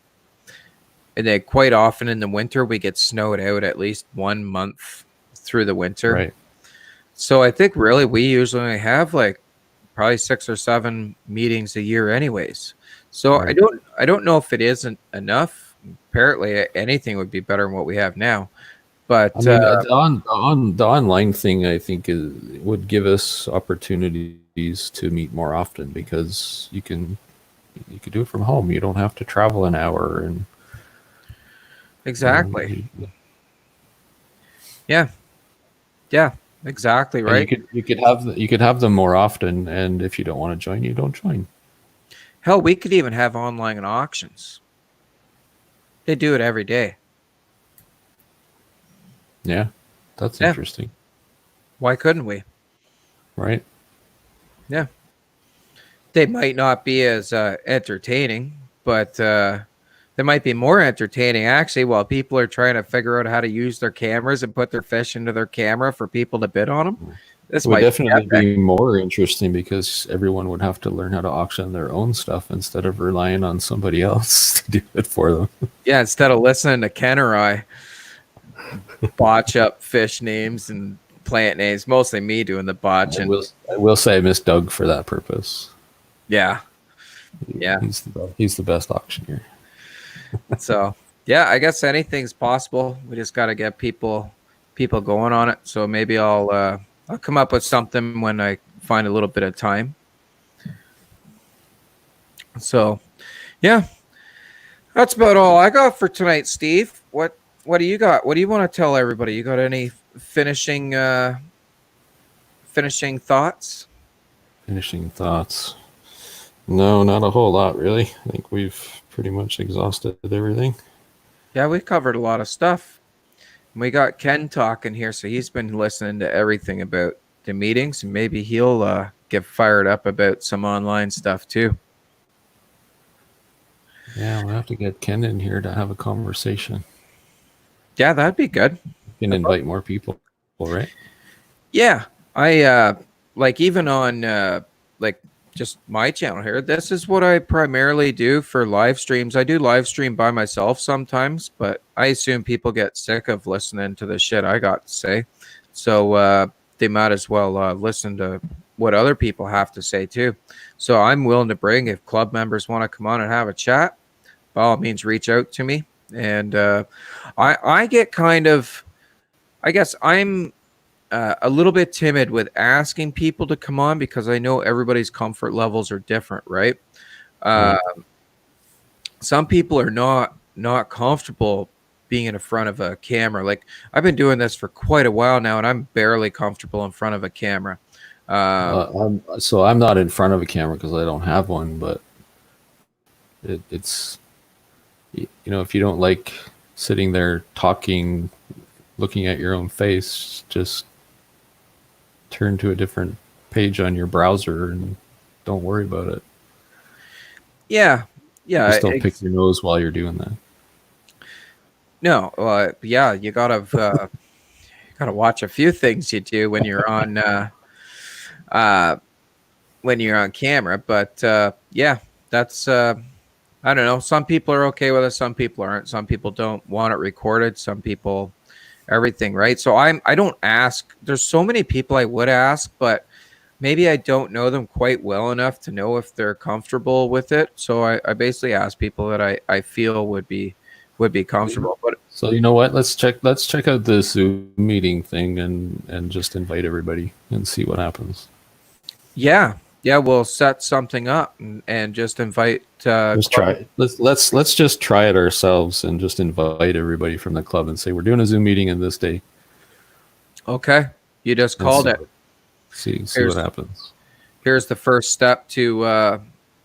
And then quite often in the winter we get snowed out at least 1 month through the winter. Right. So I think really we usually only have like probably 6 or 7 meetings a year anyways. So Right. I don't know if it isn't enough. Apparently anything would be better than what we have now. But I mean, the online thing, I think, would give us opportunities to meet more often because you can do it from home. You don't have to travel an hour and exactly. Yeah. Yeah, exactly, and right? you could have them more often. And if you don't want to join, you don't join. Hell, we could even have online auctions. They do it every day. Yeah, that's Yeah. interesting, Why couldn't we? right? Yeah. They might not be as entertaining, but they might be more entertaining actually while people are trying to figure out how to use their cameras and put their fish into their camera for people to bid on them. This It would might definitely be epic. be more interesting because everyone would have to learn how to auction their own stuff instead of relying on somebody else to do it for them. Yeah, instead of listening to Ken or I botch up fish names and plant names, mostly me doing the botching. I will say I miss Doug for that purpose. Yeah. Yeah. He's the best auctioneer. So yeah, I guess anything's possible. We just got to get people going on it. So maybe I'll come up with something when I find a little bit of time. So yeah, that's about all I got for tonight, Steve. What do you got? What do you want to tell everybody? You got any finishing thoughts? Finishing thoughts. No, not a whole lot, really. I think we've pretty much exhausted everything. Yeah, we covered a lot of stuff. We got Ken talking here, so he's been listening to everything about the meetings, and maybe he'll get fired up about some online stuff too. Yeah, we'll have to get Ken in here to have a conversation. Yeah, that'd be good. You can invite more people, right? Yeah, I like even on like just my channel here. This is what I primarily do for live streams. I do live stream by myself sometimes, but I assume people get sick of listening to the shit I got to say, so they might as well listen to what other people have to say too. So I'm willing to bring, if club members want to come on and have a chat, by all means reach out to me. And I get kind of, I guess I'm a little bit timid with asking people to come on because I know everybody's comfort levels are different, right? Some people are not comfortable being in front of a camera. Like, I've been doing this for quite a while now, and I'm barely comfortable in front of a camera. So I'm not in front of a camera because I don't have one, but it's, you know, if you don't like sitting there talking, looking at your own face, just turn to a different page on your browser and don't worry about it. Yeah. Just don't pick your nose while you're doing that. No, yeah, you gotta watch a few things you do when you're on camera. But yeah, that's I don't know. Some people are okay with it. Some people aren't. Some people don't want it recorded. Some people, everything, right? So I don't ask. There's so many people I would ask, but maybe I don't know them quite well enough to know if they're comfortable with it. So I basically ask people that I feel would be comfortable. But so you know what? Let's check out the Zoom meeting thing and just invite everybody and see what happens. Yeah, we'll set something up and just invite. Just try it. Let's just try it ourselves and just invite everybody from the club and say we're doing a Zoom meeting in this day. Okay, you just called it. See what happens. Here's the first step to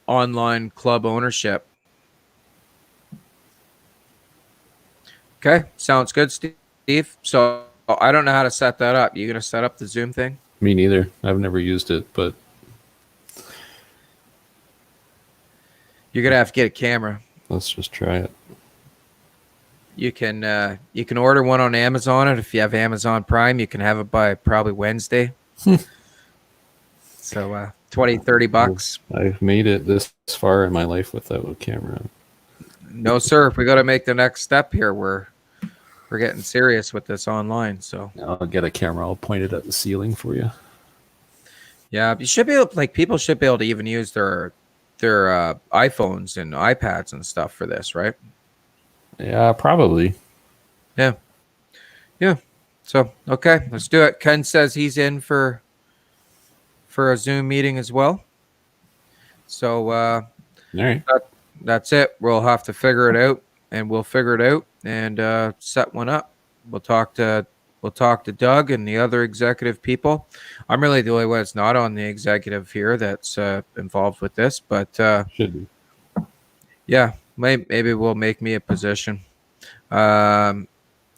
online club ownership. Okay, sounds good, Steve. So I don't know how to set that up. You gonna set up the Zoom thing? Me neither. I've never used it, but you're gonna have to get a camera. Let's just try it. You can order one on Amazon, and if you have Amazon Prime, you can have it by probably Wednesday. So $20-$30. I've made it this far in my life without a camera. No, sir. We got to make the next step here. We're getting serious with this online. So I'll get a camera. I'll point it at the ceiling for you. Yeah, you should be able, like, people should be able to even use their iPhones and iPads and stuff for this, right? Yeah, probably. Yeah. So okay, let's do it. Ken says he's in for a Zoom meeting as well. So all right. That's it. We'll have to figure it out, and we'll figure it out and set one up. We'll talk to Doug and the other executive people. I'm really the only one that's not on the executive here that's involved with this, but should be. Yeah, maybe we'll make me a position.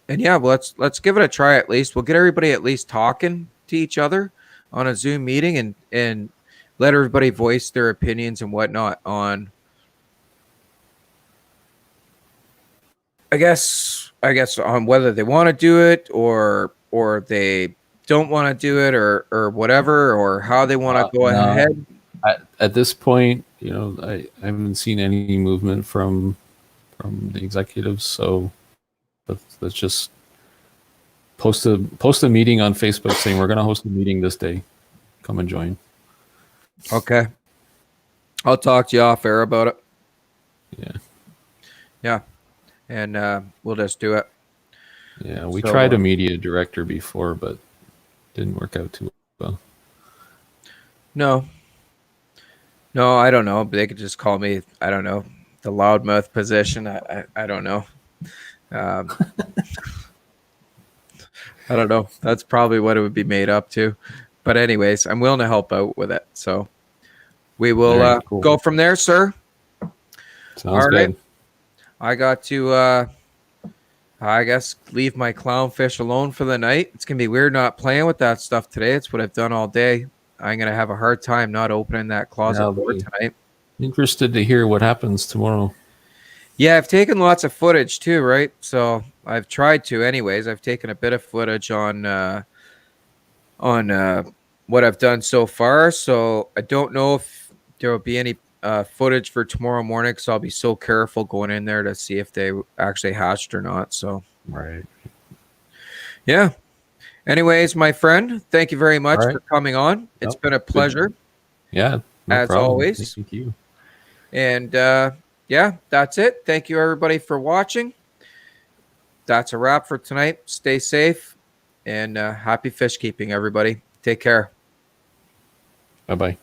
And yeah, let's give it a try at least. We'll get everybody at least talking to each other on a Zoom meeting and let everybody voice their opinions and whatnot on, I guess on whether they want to do it or they don't want to do it or whatever, or how they want to go ahead. At this point, you know, I haven't seen any movement from the executives, so let's just post a meeting on Facebook saying we're going to host a meeting this day. Come and join. Okay. I'll talk to you off air about it. Yeah. And we'll just do it. Yeah, we tried a media director before, but didn't work out too well. No, I don't know. They could just call me, I don't know, the loudmouth position. I don't know. I don't know. That's probably what it would be made up to. But anyways, I'm willing to help out with it. So we will All right, cool. go from there, sir. Sounds All right. good. I got to, I guess, leave my clownfish alone for the night. It's going to be weird not playing with that stuff today. It's what I've done all day. I'm going to have a hard time not opening that closet I'll door be tonight. interested to hear what happens tomorrow. Yeah, I've taken lots of footage too, right? So I've tried to anyways. I've taken a bit of footage on what I've done so far. So I don't know if there will be any footage for tomorrow morning because I'll be so careful going in there to see if they actually hatched or not. So Right. yeah. Anyways, my friend, thank you very much All right. for coming on. It's Nope. been a pleasure Yeah, no as problem. always. Thank you. And yeah, that's it. Thank you everybody for watching. That's a wrap for tonight. Stay safe and happy fish keeping, everybody. Take care. Bye-bye.